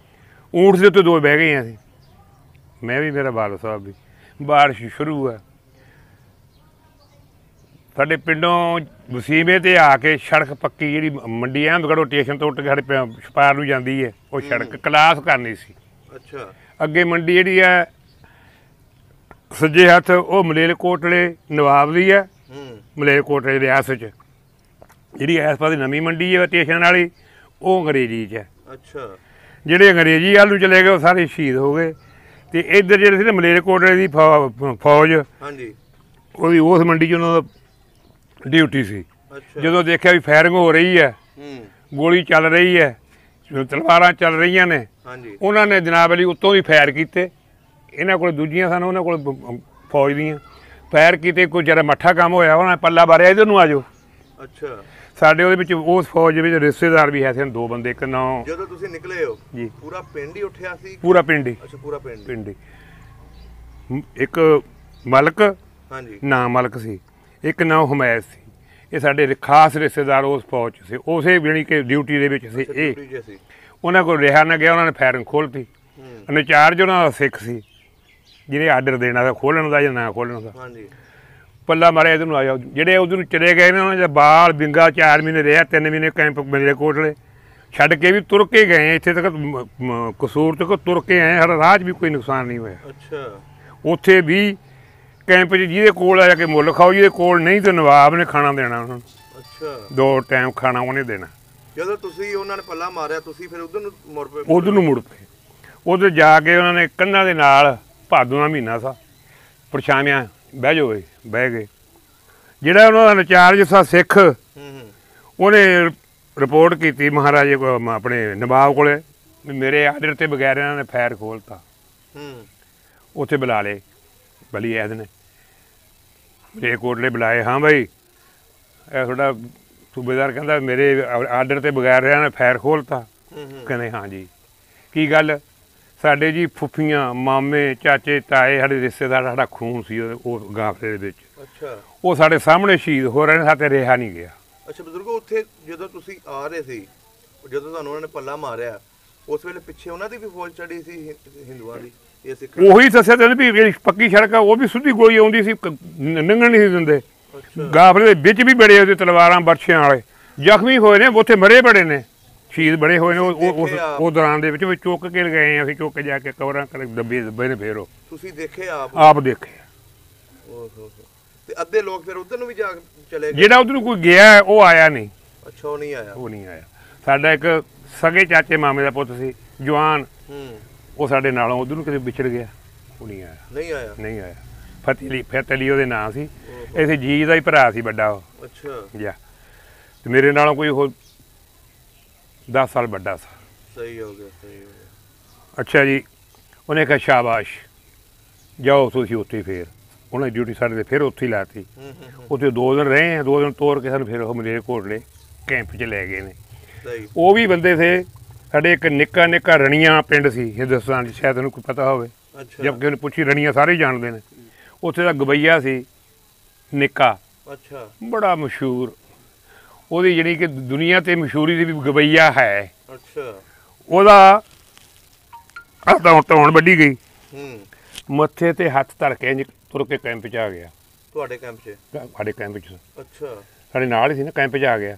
ਊਂਠ ਦੇ ਉੱਤੇ 2 ਬਹਿ ਗਏ ਅਸੀਂ, ਮੈਂ ਵੀ, ਮੇਰਾ ਬਾਲਾ ਸਾਹਿਬ ਵੀ। ਬਾਰਿਸ਼ ਸ਼ੁਰੂ ਹੈ। ਸਾਡੇ ਪਿੰਡੋਂ ਵਸੀਮੇ 'ਤੇ ਆ ਕੇ ਸੜਕ ਪੱਕੀ, ਜਿਹੜੀ ਮੰਡੀ ਅਹਿਮਦਗੜ੍ਹੋਂ ਸਟੇਸ਼ਨ ਤੋਂ ਉੱਠ ਕੇ ਸਾਡੇ ਛਪਾਰ ਨੂੰ ਜਾਂਦੀ ਹੈ, ਉਹ ਸੜਕ ਕਲਾਸ ਕਰਨੀ ਸੀ। ਅੱਛਾ। ਅੱਗੇ ਮੰਡੀ ਜਿਹੜੀ ਹੈ ਸੱਜੇ ਹੱਥ, ਉਹ ਮਲੇਰਕੋਟਲੇ ਨਵਾਬ ਦੀ ਹੈ, ਮਲੇਰਕੋਟਲੇ ਰਿਆਸਤ 'ਚ। ਜਿਹੜੀ ਇਸ ਪਾਸੇ ਨਵੀਂ ਮੰਡੀ ਹੈ ਸਟੇਸ਼ਨ ਵਾਲੀ, ਉਹ ਅੰਗਰੇਜ਼ੀ 'ਚ ਹੈ। ਅੱਛਾ। ਜਿਹੜੇ ਅੰਗਰੇਜ਼ੀ ਵੱਲ ਨੂੰ ਚਲੇ ਗਏ ਉਹ ਸਾਰੇ ਸ਼ਹੀਦ ਹੋ ਗਏ। ਅਤੇ ਇੱਧਰ ਜਿਹੜੇ ਸੀ ਨਾ ਮਲੇਰਕੋਟਲੇ ਦੀ ਫੌਜ, ਹਾਂਜੀ, ਉਹਦੀ ਉਸ ਮੰਡੀ 'ਚ ਉਹਨਾਂ ਦਾ ਡਿਊਟੀ ਸੀ। ਜਦੋਂ ਦੇਖਿਆ ਵੀ ਫਾਇਰਿੰਗ ਹੋ ਰਹੀ ਹੈ, ਗੋਲੀ ਚੱਲ ਰਹੀ ਹੈ, ਤਲਵਾਰਾਂ ਚੱਲ ਰਹੀਆਂ ਨੇ, ਉਹਨਾਂ ਨੇ ਜਨਾਬ ਅਲੀ ਉੱਤੋਂ ਵੀ ਫਾਇਰ ਕੀਤੇ। ਇਹਨਾਂ ਕੋਲ ਦੂਜੀਆਂ ਸਨ, ਉਹਨਾਂ ਕੋਲ ਫੌਜ ਦੀਆਂ, ਫਾਇਰ ਕੀਤੇ। ਕੋਈ ਜਰਾ ਮੱਠਾ ਕੰਮ ਹੋਇਆ, ਉਹਨਾਂ ਨੇ ਪੱਲਾ ਮਾਰਿਆ, ਇੱਧਰ ਨੂੰ ਆ ਜਾਓ। ਅੱਛਾ। ਸਾਡੇ ਉਹਦੇ ਵਿੱਚ ਉਸ ਫੌਜ ਦੇ ਵਿੱਚ ਰਿਸ਼ਤੇਦਾਰ ਵੀ ਹੈ ਸੀ, 2 ਬੰਦੇ। ਇੱਕ ਨਾਂ, ਜਦੋਂ ਤੁਸੀਂ ਨਿਕਲੇ ਹੋ ਜੀ, ਪੂਰਾ ਪਿੰਡ ਹੀ ਉੱਠਿਆ ਸੀ? ਪੂਰਾ ਪਿੰਡ ਹੀ। ਅੱਛਾ, ਪੂਰਾ ਪਿੰਡ ਹੀ। ਇੱਕ ਮਲਕ, ਹਾਂਜੀ, ਨਾਂ ਮਲਕ ਸੀ, ਇੱਕ ਨਾਂ ਹਮੈਦ ਸੀ। ਇਹ ਸਾਡੇ ਖਾਸ ਰਿਸ਼ਤੇਦਾਰ ਉਸ ਫੌਜ 'ਚ ਸੀ, ਉਸੇ ਜਾਣੀ ਕਿ ਡਿਊਟੀ ਦੇ ਵਿੱਚ ਸੀ। ਇਹ ਉਹਨਾਂ ਕੋਲ ਰਿਹਾ ਨਾ ਗਿਆ, ਉਹਨਾਂ ਨੇ ਫਾਇਰਿੰਗ ਖੋਲ੍ਹਤੀ। ਇੰਚਾਰਜ ਉਹਨਾਂ ਦਾ ਸਿੱਖ ਸੀ, ਜਿਹਨੇ ਆਰਡਰ ਦੇਣਾ ਦਾ ਖੋਲ੍ਹਣ ਦਾ ਜਾਂ ਨਾ ਖੋਲ੍ਹਣ ਦਾ। ਹਾਂਜੀ। ਪੱਲਾ ਮਾਰਿਆ, ਇੱਧਰ ਨੂੰ ਆ ਜਾਓ। ਜਿਹੜੇ ਉੱਧਰ ਨੂੰ ਚਲੇ ਗਏ ਨੇ, ਉਹਨਾਂ ਦਾ ਬਾਲ ਬਿੰਗਾ 4 ਮਹੀਨੇ ਰਿਹਾ, 3 ਮਹੀਨੇ ਕੈਂਪ ਮਲੇਰਕੋਟਲੇ ਛੱਡ ਕੇ ਵੀ ਤੁਰ ਕੇ ਗਏ। ਇੱਥੇ ਤੱਕ ਕਸੂਰ ਤੱਕ ਤੁਰ ਕੇ ਆਏ, ਸਾਡਾ ਰਾਹ 'ਚ ਵੀ ਕੋਈ ਨੁਕਸਾਨ ਨਹੀਂ ਹੋਇਆ। ਅੱਛਾ। ਉੱਥੇ ਵੀ ਕੈਂਪ 'ਚ ਜਿਹਦੇ ਕੋਲ ਆ ਜਾ ਕੇ ਮੁੱਲ ਖਾਓ, ਜਿਹਦੇ ਕੋਲ ਨਹੀਂ ਤੇ ਨਵਾਬ ਨੇ ਖਾਣਾ ਦੇਣਾ ਉਹਨਾਂ ਨੂੰ। ਅੱਛਾ 2 ਟਾਈਮ ਖਾਣਾ ਉਹਨੇ ਦੇਣਾ। ਜਦੋਂ ਤੁਸੀਂ ਉਹਨਾਂ ਨੇ ਪੱਲਾ ਮਾਰਿਆ ਤੁਸੀਂ ਫਿਰ ਉਧਰ ਨੂੰ ਮੁੜ ਪਏ? ਉਧਰ ਨੂੰ ਮੁੜ ਪਏ। ਉਧਰ ਜਾ ਕੇ ਉਹਨਾਂ ਨੇ ਕੰਧਾਂ ਦੇ ਨਾਲ ਭਾਦੋਂ ਦਾ ਮਹੀਨਾ ਸੀ, ਪਰਛਾਵਿਆਂ ਬਹਿ ਜਾਓ, ਬਹਿ ਗਏ। ਜਿਹੜਾ ਉਹਨਾਂ ਦਾ ਇੰਚਾਰਜ ਸੀ ਸਿੱਖ, ਉਹਨੇ ਰਿਪੋਰਟ ਕੀਤੀ ਮਹਾਰਾਜੇ ਆਪਣੇ ਨਵਾਬ ਕੋਲੇ ਵੀ ਮੇਰੇ ਆਰਡਰ ਤੇ ਬਗੈਰ ਇਹਨਾਂ ਨੇ ਫਾਇਰ ਖੋਲ੍ਹਤਾ। ਉੱਥੇ ਬੁਲਾ ਲਏ ਬਲੀ ਐਦ ਨੇ, ਮਲੇਰਕੋਟਲੇ ਬੁਲਾਏ। ਹਾਂ ਬਾਈ, ਇਹ ਤੁਹਾਡਾ ਸੂਬੇਦਾਰ ਕਹਿੰਦਾ ਮੇਰੇ ਆਰਡਰ ਤੇ ਬਗੈਰ ਇਹਨਾਂ ਨੇ ਫਾਇਰ ਖੋਲ੍ਹਤਾ। ਕਹਿੰਦੇ ਹਾਂ ਜੀ। ਕੀ ਗੱਲ? ਸਾਡੇ ਜੀ ਫੁੱਫੀਆਂ, ਮਾਮੇ, ਚਾਚੇ, ਤਾਏ, ਸਾਡੇ ਰਿਸ਼ਤੇਦਾਰ, ਸਾਡਾ ਖੂਨ ਸੀ ਉਹ ਗਾਫਲੇ ਦੇ ਵਿੱਚ। ਅੱਛਾ, ਉਹ ਸਾਡੇ ਸਾਹਮਣੇ ਸ਼ਹੀਦ ਹੋ ਰਹੇ ਨੇ, ਸਾਡੇ ਰਿਹਾ ਨਹੀਂ ਗਿਆ। ਅੱਛਾ ਬਜ਼ੁਰਗੋ, ਉੱਥੇ ਜਦੋਂ ਤੁਸੀਂ ਆ ਰਹੇ ਸੀ, ਜਦੋਂ ਤੁਹਾਨੂੰ ਉਹਨਾਂ ਨੇ ਪੱਲਾ ਮਾਰਿਆ, ਉਸ ਵੇਲੇ ਪਿੱਛੇ ਉਹਨਾਂ ਦੀ ਵੀ ਫੌਜ ਚੜੀ ਸੀ ਹਿੰਦੂਆਂ ਦੀ? ਇਹ ਸਿੱਖ ਉਹੀ ਦੱਸਿਆ ਤੈਨੂੰ ਵੀ ਜਿਹੜੀ ਪੱਕੀ ਸੜਕ ਆ ਉਹ ਵੀ ਸਿੱਧੀ ਗੋਲੀ ਆਉਂਦੀ ਸੀ, ਲੰਘਣ ਨਹੀਂ ਸੀ ਦਿੰਦੇ। ਗਾਫਲੇ ਦੇ ਵਿੱਚ ਵੀ ਬੜੇ ਉਹਦੇ ਤਲਵਾਰਾਂ ਬਰਛਿਆਂ ਵਾਲੇ ਜ਼ਖਮੀ ਹੋਏ ਨੇ, ਉੱਥੇ ਮਰੇ ਬੜੇ ਨੇ, ਸ਼ਹੀਦ ਬੜੇ ਹੋਏ ਨੇ। ਉਹ ਦੌਰਾਨ ਦੇ ਵਿੱਚ ਵੀ ਚੁੱਕ ਕੇ ਲਗਾਏ, ਅਸੀਂ ਚੁੱਕ ਕੇ ਜਾ ਕੇ ਕਵਰਾਂ ਕਰ ਦੱਬੇ ਨੇ। ਫੇਰ ਉਹ ਤੁਸੀਂ ਦੇਖੇ ਆਪ ਦੇਖੇ। ਤੇ ਅੱਧੇ ਲੋਕ ਫਿਰ ਉਧਰ ਨੂੰ ਵੀ ਜਾ ਚਲੇ ਗਏ? ਜਿਹੜਾ ਉਧਰ ਨੂੰ ਕੋਈ ਗਿਆ ਉਹ ਆਇਆ ਨਹੀਂ। ਅੱਛਾ, ਉਹ ਨਹੀਂ ਆਇਆ? ਉਹ ਨਹੀਂ ਆਇਆ। ਸਾਡਾ ਇੱਕ ਸਗੇ ਚਾਚੇ ਮਾਮੇ ਦਾ ਪੁੱਤ ਸੀ ਜਵਾਨ, ਉਹ ਸਾਡੇ ਨਾਲੋਂ ਉਧਰ ਨੂੰ ਕਿਤੇ ਵਿਛੜ ਗਿਆ, ਉਹ ਨਹੀਂ ਆਇਆ। ਨਹੀਂ ਆਇਆ? ਨਹੀਂ ਆਇਆ। ਫਤਿਹ ਅਲੀ ਉਹਦੇ ਨਾਂ ਸੀ, ਇਸੇ ਜੀ ਦਾ ਹੀ ਭਰਾ ਸੀ ਵੱਡਾ ਉਹ। ਅੱਛਾ ਜਾ, ਤੇ ਮੇਰੇ ਨਾਲੋਂ ਕੋਈ ਉਹ 10 ਸਾਲ ਵੱਡਾ ਸੀ। ਸਹੀ ਹੋ ਗਿਆ, ਸਹੀ ਹੋ ਗਿਆ। ਅੱਛਾ ਜੀ। ਉਹਨੇ ਕਿਹਾ ਸ਼ਾਬਾਸ਼, ਜਾਓ ਤੁਸੀਂ ਉੱਥੇ। ਫੇਰ ਉਹਨੇ ਡਿਊਟੀ ਸਾਡੇ ਤੇ ਫਿਰ ਉੱਥੇ ਹੀ ਲਾਤੀ। ਉੱਥੇ 2 ਦਿਨ ਰਹੇ ਆ। 2 ਦਿਨ ਤੋਰ ਕੇ ਸਾਨੂੰ ਫਿਰ ਉਹ ਮਲੇਰਕੋਟਲੇ ਕੈਂਪ 'ਚ ਲੈ ਗਏ ਨੇ। ਉਹ ਵੀ ਬੰਦੇ ਥੇ ਸਾਡੇ। ਇੱਕ ਨਿੱਕਾ ਰਣੀਆਂ ਪਿੰਡ ਸੀ ਹਿੰਦੁਸਤਾਨ 'ਚ, ਸ਼ਾਇਦ ਉਹਨੂੰ ਕੋਈ ਪਤਾ ਹੋਵੇ। ਜਦ ਕਿ ਉਹਨੇ ਪੁੱਛੀ, ਰਣੀਆਂ ਸਾਰੇ ਜਾਣਦੇ ਨੇ। ਉੱਥੇ ਦਾ ਗਵਈਆ ਸੀ ਨਿੱਕਾ, ਅੱਛਾ, ਬੜਾ ਮਸ਼ਹੂਰ। ਉਹਦੀ ਜਿਹੜੀ ਕਿ ਦੁਨੀਆ ਤੇ ਮਸ਼ਹੂਰੀ ਦੀ ਵੀ ਗਵਈਆ ਹੈ। ਅੱਛਾ, ਉਹਦਾ ਧੌਣ ਵੱਢੀ ਗਈ, ਮੱਥੇ ਤੇ ਹੱਥ ਧਰ ਕੇ ਤੁਰ ਕੇ ਕੈਂਪ 'ਚ ਆ ਗਿਆ। ਤੁਹਾਡੇ ਕੈਂਪ 'ਚ? ਸਾਡੇ ਕੈਂਪ 'ਚ। ਅੱਛਾ, ਸਾਡੇ ਨਾਲ ਹੀ ਸੀ ਨਾ, ਕੈਂਪ 'ਚ ਆ ਗਿਆ।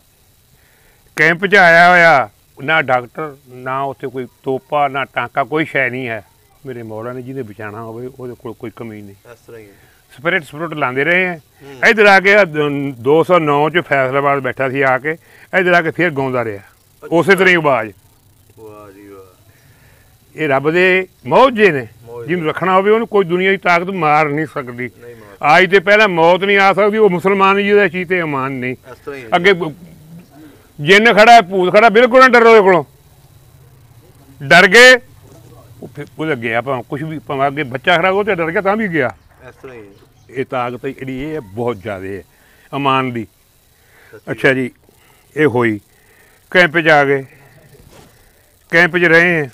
ਕੈਂਪ 'ਚ ਆਇਆ ਹੋਇਆ, ਨਾ ਡਾਕਟਰ, ਨਾ ਉੱਥੇ ਕੋਈ ਤੋਪਾ, ਨਾ ਟਾਂਕਾ, ਕੋਈ ਸ਼ੈ ਨਹੀਂ ਹੈ। ਮੇਰੇ ਮੌਲਾ ਨੇ ਜਿਹਨੇ ਬਚਾਉਣਾ ਹੋਵੇ ਉਹਦੇ ਕੋਲ ਕੋਈ ਕਮੀ ਨਹੀਂ। ਇਸ ਤਰ੍ਹਾਂ ਹੀ ਸਪਿਰਿਟ ਲਾਉਂਦੇ ਰਹੇ ਆ। ਇੱਧਰ ਆ ਕੇ 209 'ਚ ਫੈਸਲਾਬਾਦ ਬੈਠਾ ਸੀ ਆ ਕੇ, ਇੱਧਰ ਆ ਕੇ ਫਿਰ ਗਾਉਂਦਾ ਰਿਹਾ ਉਸੇ ਤਰ੍ਹਾਂ ਹੀ ਆਵਾਜ਼। ਵਾਹ ਜੀ ਵਾਹ। ਇਹ ਰੱਬ ਦੇ ਮੌਜੇ ਨੇ, ਜਿਹਨੂੰ ਰੱਖਣਾ ਹੋਵੇ ਉਹਨੂੰ ਕੋਈ ਦੁਨੀਆ ਦੀ ਤਾਕਤ ਮਾਰ ਨਹੀਂ ਸਕਦੀ। ਅੱਜ ਤੇ ਪਹਿਲਾਂ ਮੌਤ ਨਹੀਂ ਆ ਸਕਦੀ, ਉਹ ਮੁਸਲਮਾਨ ਜਿਹਦਾ ਚੀਜ਼ ਤੇ ਅਮਾਨ ਨਹੀਂ। ਅੱਗੇ ਜਿੰਨ ਖੜਾ, ਭੂਤ ਖੜਾ, ਬਿਲਕੁਲ ਨਾ ਡਰੋ ਉਹਦੇ ਕੋਲੋਂ। ਡਰ ਗਏ ਉਹਦੇ ਗਿਆ, ਭਾਵੇਂ ਕੁਛ ਵੀ, ਭਾਵੇਂ ਅੱਗੇ ਬੱਚਾ ਖੜਾ ਉਹ ਤੇ ਡਰ ਗਿਆ ਤਾਂ ਵੀ ਗਿਆ। ਇਸ ਤਰ੍ਹਾਂ ਹੀ ਇਹ ਤਾਕਤ ਜਿਹੜੀ ਇਹ ਬਹੁਤ ਜ਼ਿਆਦਾ ਹੈ ਅਮਾਨ ਦੀ। ਅੱਛਾ ਜੀ, ਇਹ ਹੋਈ ਕੈਂਪ 'ਚ ਆ ਗਏ। ਕੈਂਪ 'ਚ ਰਹੇ।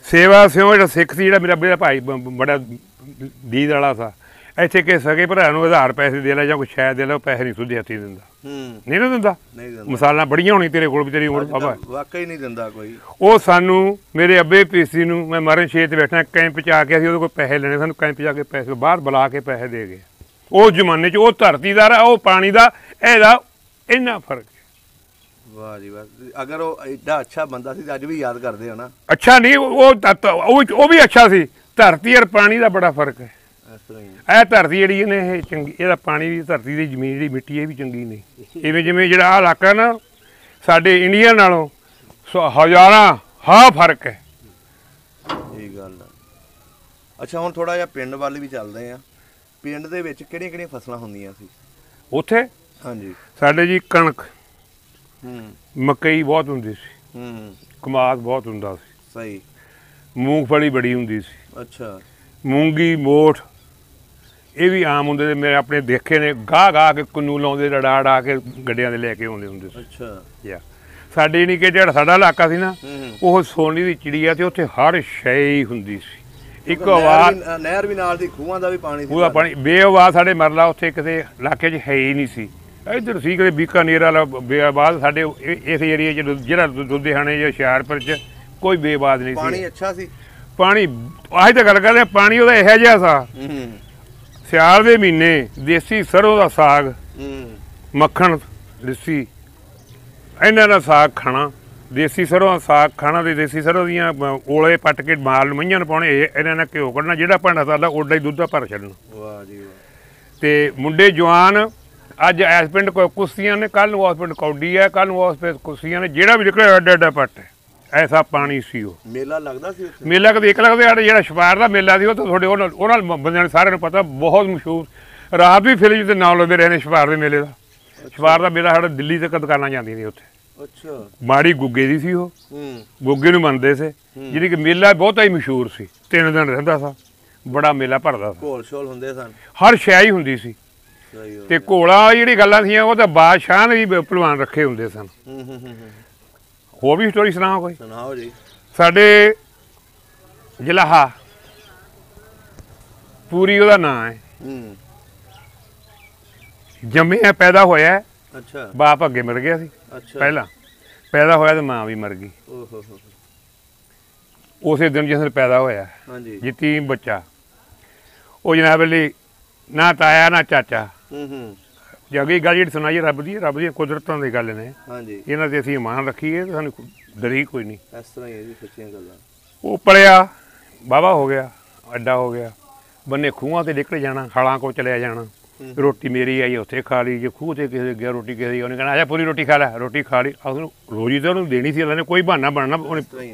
ਸੇਵਾ ਸਿਓ ਜਿਹੜਾ ਸਿੱਖ ਸੀ, ਜਿਹੜਾ ਮੇਰਾ ਭਾਈ ਬੜਾ ਦੀਦ ਵਾਲਾ ਸੀ, ਇੱਥੇ ਕਿ ਸਕੇ ਭਰਾ ਨੂੰ 1000 ਪੈਸੇ ਦੇ ਲੈ ਜਾਂ ਕੋਈ ਸ਼ਾਇਦ ਦੇ ਲੈ, ਉਹ ਪੈਸੇ ਨਹੀਂ ਸੁੱਧੇ ਹੱਥੀਂ ਦਿੰਦਾ। ਨਹੀਂ ਨਾ ਦਿੰਦਾ। ਮਿਸਾਲਾਂ ਬੜੀਆਂ ਹੋਣੀ ਤੇਰੇ ਕੋਲ ਵੀ, ਤੇਰੀ ਉਮਰ ਬਾਬਾ ਵਾਕਈ ਨਹੀਂ ਦਿੰਦਾ ਕੋਈ। ਉਹ ਸਾਨੂੰ, ਮੇਰੇ ਅੱਬੇ ਪੀਸੀ ਨੂੰ, ਮੈਂ ਮਰਨ ਛੇ ਤੇ ਬੈਠਾ ਕੈਂਪ 'ਚ ਆ ਕੇ, ਅਸੀਂ ਉਹਦੇ ਕੋਲ ਪੈਸੇ ਲੈਣੇ, ਸਾਨੂੰ ਕੈਂਪ 'ਚ ਆ ਕੇ ਪੈਸੇ ਬਾਹਰ ਬੁਲਾ ਕੇ ਪੈਸੇ ਦੇ ਗਏ। ਉਸ ਜ਼ਮਾਨੇ 'ਚ ਉਹ ਧਰਤੀ ਦਾ, ਉਹ ਪਾਣੀ ਦਾ, ਇਹਦਾ ਇੰਨਾ ਫਰਕ। ਵਾਹ ਜੀ ਵਾਹ। ਅਗਰ ਉਹ ਐਡਾ ਅੱਛਾ ਬੰਦਾ ਸੀ ਅੱਜ ਵੀ ਯਾਦ ਕਰਦੇ ਹੋ ਨਾ? ਅੱਛਾ ਨਹੀਂ, ਉਹ ਵੀ ਅੱਛਾ ਸੀ। ਧਰਤੀ ਔਰ ਪਾਣੀ ਦਾ ਬੜਾ ਫਰਕ ਹੈ। ਇਹ ਧਰਤੀ ਜਿਹੜੀ ਇਹਨੇ ਇਹ ਚੰਗੀ, ਇਹਦਾ ਪਾਣੀ ਦੀ, ਧਰਤੀ ਦੀ ਜ਼ਮੀਨ ਜਿਹੜੀ ਮਿੱਟੀ ਇਹ ਵੀ ਚੰਗੀ ਨਹੀਂ। ਇਵੇਂ ਜਿਵੇਂ ਜਿਹੜਾ ਆਹ ਇਲਾਕਾ ਨਾ ਸਾਡੇ ਇੰਡੀਆ ਨਾਲੋਂ ਹਜ਼ਾਰਾਂ ਫਰਕ ਹੈ। ਇਹ ਗੱਲ ਆ। ਅੱਛਾ, ਹੁਣ ਥੋੜਾ ਜਿਹਾ ਪਿੰਡ ਵੱਲ ਵੀ ਚੱਲਦੇ ਆ। ਪਿੰਡ ਦੇ ਵਿੱਚ ਕਿਹੜੀਆਂ ਫਸਲਾਂ ਹੁੰਦੀਆਂ ਸੀ ਉੱਥੇ? ਹਾਂਜੀ, ਸਾਡੇ ਜੀ ਕਣਕ, ਮਕਈ ਬਹੁਤ ਹੁੰਦੀ ਸੀ, ਕਮਾਦ ਬਹੁਤ ਹੁੰਦਾ ਸੀ। ਸਹੀ। ਮੂੰਗਫਲੀ ਬੜੀ ਹੁੰਦੀ ਸੀ। ਅੱਛਾ। ਮੂੰਗੀ, ਮੋਠ, ਇਹ ਵੀ ਆਮ ਹੁੰਦੇ ਨੇ। ਮੈਂ ਆਪਣੇ ਦੇਖੇ ਨੇ, ਗਾਹ ਕੇ ਕੁੰਨੂ ਲਾਉਂਦੇ, ਰੜਾ ਕੇ ਗੱਡਿਆਂ ਦੇ ਲੈ ਕੇ ਆਉਂਦੇ ਹੁੰਦੇ ਸੀ। ਅੱਛਾ। ਯਾ ਸਾਡੇ ਨਹੀਂ ਕਿ ਜਿਹੜਾ ਸਾਡਾ ਇਲਾਕਾ ਸੀ ਨਾ, ਉਹ ਸੋਨੀ ਦੀ ਚਿੜੀ ਆ, ਤੇ ਉੱਥੇ ਹਰ ਸ਼ੈ ਹੀ ਹੁੰਦੀ ਸੀ। ਇੱਕ ਆਵਾਜ਼, ਨਹਿਰ ਵੀ ਨਾਲ ਦੀ, ਖੂਹਾਂ ਦਾ ਵੀ ਪਾਣੀ ਸੀ। ਉਹਦਾ ਪਾਣੀ ਬੇਆਵਾਜ਼। ਸਾਡੇ ਮਰਲਾ ਉੱਥੇ ਕਿਤੇ ਇਲਾਕੇ 'ਚ ਹੈ ਹੀ ਨਹੀਂ ਸੀ। ਇੱਧਰ ਸੀ ਕਿਤੇ ਬੀਕਾਨੇਰ ਵਾਲਾ ਬੇਆਵਾਜ਼। ਸਾਡੇ ਇਸ ਏਰੀਏ 'ਚ ਜਿਹੜਾ ਲੁਧਿਆਣੇ ਜਾਂ ਹੁਸ਼ਿਆਰਪੁਰ 'ਚ ਕੋਈ ਬੇਆਵਾਜ਼ ਨਹੀਂ ਸੀ। ਪਾਣੀ ਅੱਛਾ ਸੀ। ਪਾਣੀ ਅੱਜ ਤਾਂ ਗੱਲ ਕਰਦੇ, ਪਾਣੀ ਉਹਦਾ ਇਹੋ ਜਿਹਾ ਸਾ। ਸਿਆਲ ਦੇ ਮਹੀਨੇ ਦੇਸੀ ਸਰੋਂ ਦਾ ਸਾਗ, ਮੱਖਣ, ਲੱਸੀ, ਇਹਨਾਂ ਦਾ ਸਾਗ ਖਾਣਾ ਦੇਸੀ ਸਰੋਂ ਦਾ ਸਾਗ ਖਾਣਾ ਤੇ ਦੇਸੀ ਸਰੋਂ ਦੀਆਂ ਓਲੇ ਪੱਟ ਕੇ ਮਾਲ ਨੂੰ ਮਈਆਂ ਨੂੰ ਪਾਉਣੇ, ਇਹਨਾਂ ਨੇ ਘਿਓ ਕੱਢਣਾ, ਜਿਹੜਾ ਭਾਂਡਾ ਸਾਡਾ ਓਡਾ ਹੀ ਦੁੱਧ ਦਾ ਭਰ ਛੱਡਣਾ। ਵਾਹ ਜੀ ਵਾਹ। ਤੇ ਮੁੰਡੇ ਜਵਾਨ ਅੱਜ ਇਸ ਪਿੰਡ ਕੁਸ਼ਤੀਆਂ ਨੇ, ਕੱਲ ਨੂੰ ਉਸ ਪਿੰਡ ਕੌਡੀ ਹੈ, ਕੱਲ ਨੂੰ ਉਸ ਪਿੰਡ ਕੁਸ਼ਤੀਆਂ ਨੇ, ਜਿਹੜਾ ਵੀ ਨਿਕਲਿਆ ਐਡਾ ਐਡਾ ਪੱਟ ਹੈ। ਐਸਾ ਪਾਣੀ ਸੀ ਉਹ। ਮੇਲਾ ਲੱਗਦਾ ਸੀ ਉੱਥੇ? ਮੇਲਾ ਕਦੇ ਇੱਕ ਲੱਗਦਾ, ਜਿਹੜਾ ਛਪਾਰ ਦਾ ਮੇਲਾ ਸੀ ਉਹ ਤਾਂ ਤੁਹਾਡੇ ਉਹਨਾਂ ਬੰਦਿਆਂ ਨੇ ਸਾਰਿਆਂ ਨੂੰ ਪਤਾ, ਬਹੁਤ ਮਸ਼ਹੂਰ। ਰਾਤ ਵੀ ਫਿਲਮ ਤੇ ਨਾਮ ਲੈਂਦੇ ਰਹੇ ਨੇ ਛਪਾਰ ਦੇ ਮੇਲੇ ਦਾ। ਛਪਾਰ ਦਾ ਮੇਲਾ ਸਾਡਾ ਦਿੱਲੀ ਤੱਕ ਦੁਕਾਨਾਂ ਜਾਂਦੀਆਂ ਸੀ ਉੱਥੇ। ਅੱਛਾ। ਮਾੜੀ ਗੁੱਗੇ ਦੀ ਸੀ ਉਹ, ਗੁੱਗੇ ਨੂੰ ਮੰਨਦੇ ਸੀ, ਜਿਹੜੀ ਕਿ ਮੇਲਾ ਬਹੁਤਾ ਹੀ ਮਸ਼ਹੂਰ ਸੀ। 3 ਦਿਨ ਰਹਿੰਦਾ ਸੀ, ਬੜਾ ਮੇਲਾ ਭਰਦਾ ਸੀ। ਘੋਲ ਛੋਲ ਹੁੰਦੇ ਸਨ, ਹਰ ਸ਼ੈ ਹੀ ਹੁੰਦੀ ਸੀ। ਤੇ ਘੋਲਾ ਜਿਹੜੀ ਗੱਲਾਂ ਸੀ ਉਹ ਤਾਂ ਬਾਦਸ਼ਾਹ ਨੇ ਵੀ ਭਲਵਾਨ ਰੱਖੇ ਹੁੰਦੇ ਸਨ। ਹੋਰ ਵੀ ਸਟੋਰੀ ਸੁਣਾਓ ਕੋਈ? ਸੁਣਾਓ ਜੀ। ਸਾਡੇ ਜਲਾਹਾ ਪੂਰੀ ਉਹਦਾ ਨਾਂ ਹੈ, ਜੰਮਿਆ ਪੈਦਾ ਹੋਇਆ। ਅੱਛਾ। ਬਾਪ ਅੱਗੇ ਮਰ ਗਿਆ ਸੀ। ਅੱਛਾ। ਪਹਿਲਾਂ ਪੈਦਾ ਹੋਇਆ ਤੇ ਮਾਂ ਵੀ ਮਰ ਗਈ। ਓਹੋ ਹੋ। ਉਸੇ ਦਿਨ ਜਿਸ ਦਿਨ ਪੈਦਾ ਹੋਇਆ। ਹਾਂਜੀ। ਯਤੀਮ ਬੱਚਾ। ਉਹ ਜਨਾਬ ਲਈ ਨਾ ਤਾਇਆ ਨਾ ਚਾਚਾ। ਜਗੀ ਗੱਲ ਜਿਹੜੀ ਸੁਣਾਈ ਰੱਬ ਦੀ ਕੁਦਰਤਾਂ ਦੀ ਗੱਲ ਨੇ। ਹਾਂਜੀ। ਇਹਨਾਂ ਤੇ ਅਸੀਂ ਇਮਾਨ ਰੱਖੀਏ, ਸਾਨੂੰ ਡਰੀ ਕੋਈ ਨਹੀਂ। ਇਸ ਤਰ੍ਹਾਂ ਹੀ ਹੈ ਜੀ, ਸੱਚੀਆਂ ਗੱਲਾਂ। ਉਹ ਪਲਿਆ, ਬਾਬਾ ਹੋ ਗਿਆ, ਅੱਡਾ ਹੋ ਗਿਆ, ਬੰਨੇ ਖੂਹਾਂ ਤੇ ਨਿਕਲ ਜਾਣਾ, ਖਾਲਾਂ ਕੋ ਚਲਿਆ ਜਾਣਾ। ਰੋਟੀ ਮੇਰੀ ਆਈ ਉੱਥੇ ਖਾ ਲਈ, ਜੇ ਖੂਹ ਤੇ ਕਿਸੇ ਗਿਆ ਰੋਟੀ ਕਿਸੇ ਦੀ, ਉਹਨੇ ਕਹਿਣਾ ਆਜਾ ਪੂਰੀ ਰੋਟੀ ਖਾ ਲੈ। ਰੋਟੀ ਖਾ ਲਈ। ਰੋਜੀ ਤਾਂ ਉਹਨੂੰ ਦੇਣੀ ਸੀ, ਅੱਲਾ ਨੇ ਕੋਈ ਬਹਾਨਾ ਬਣਨਾ। ਉਹਨੇ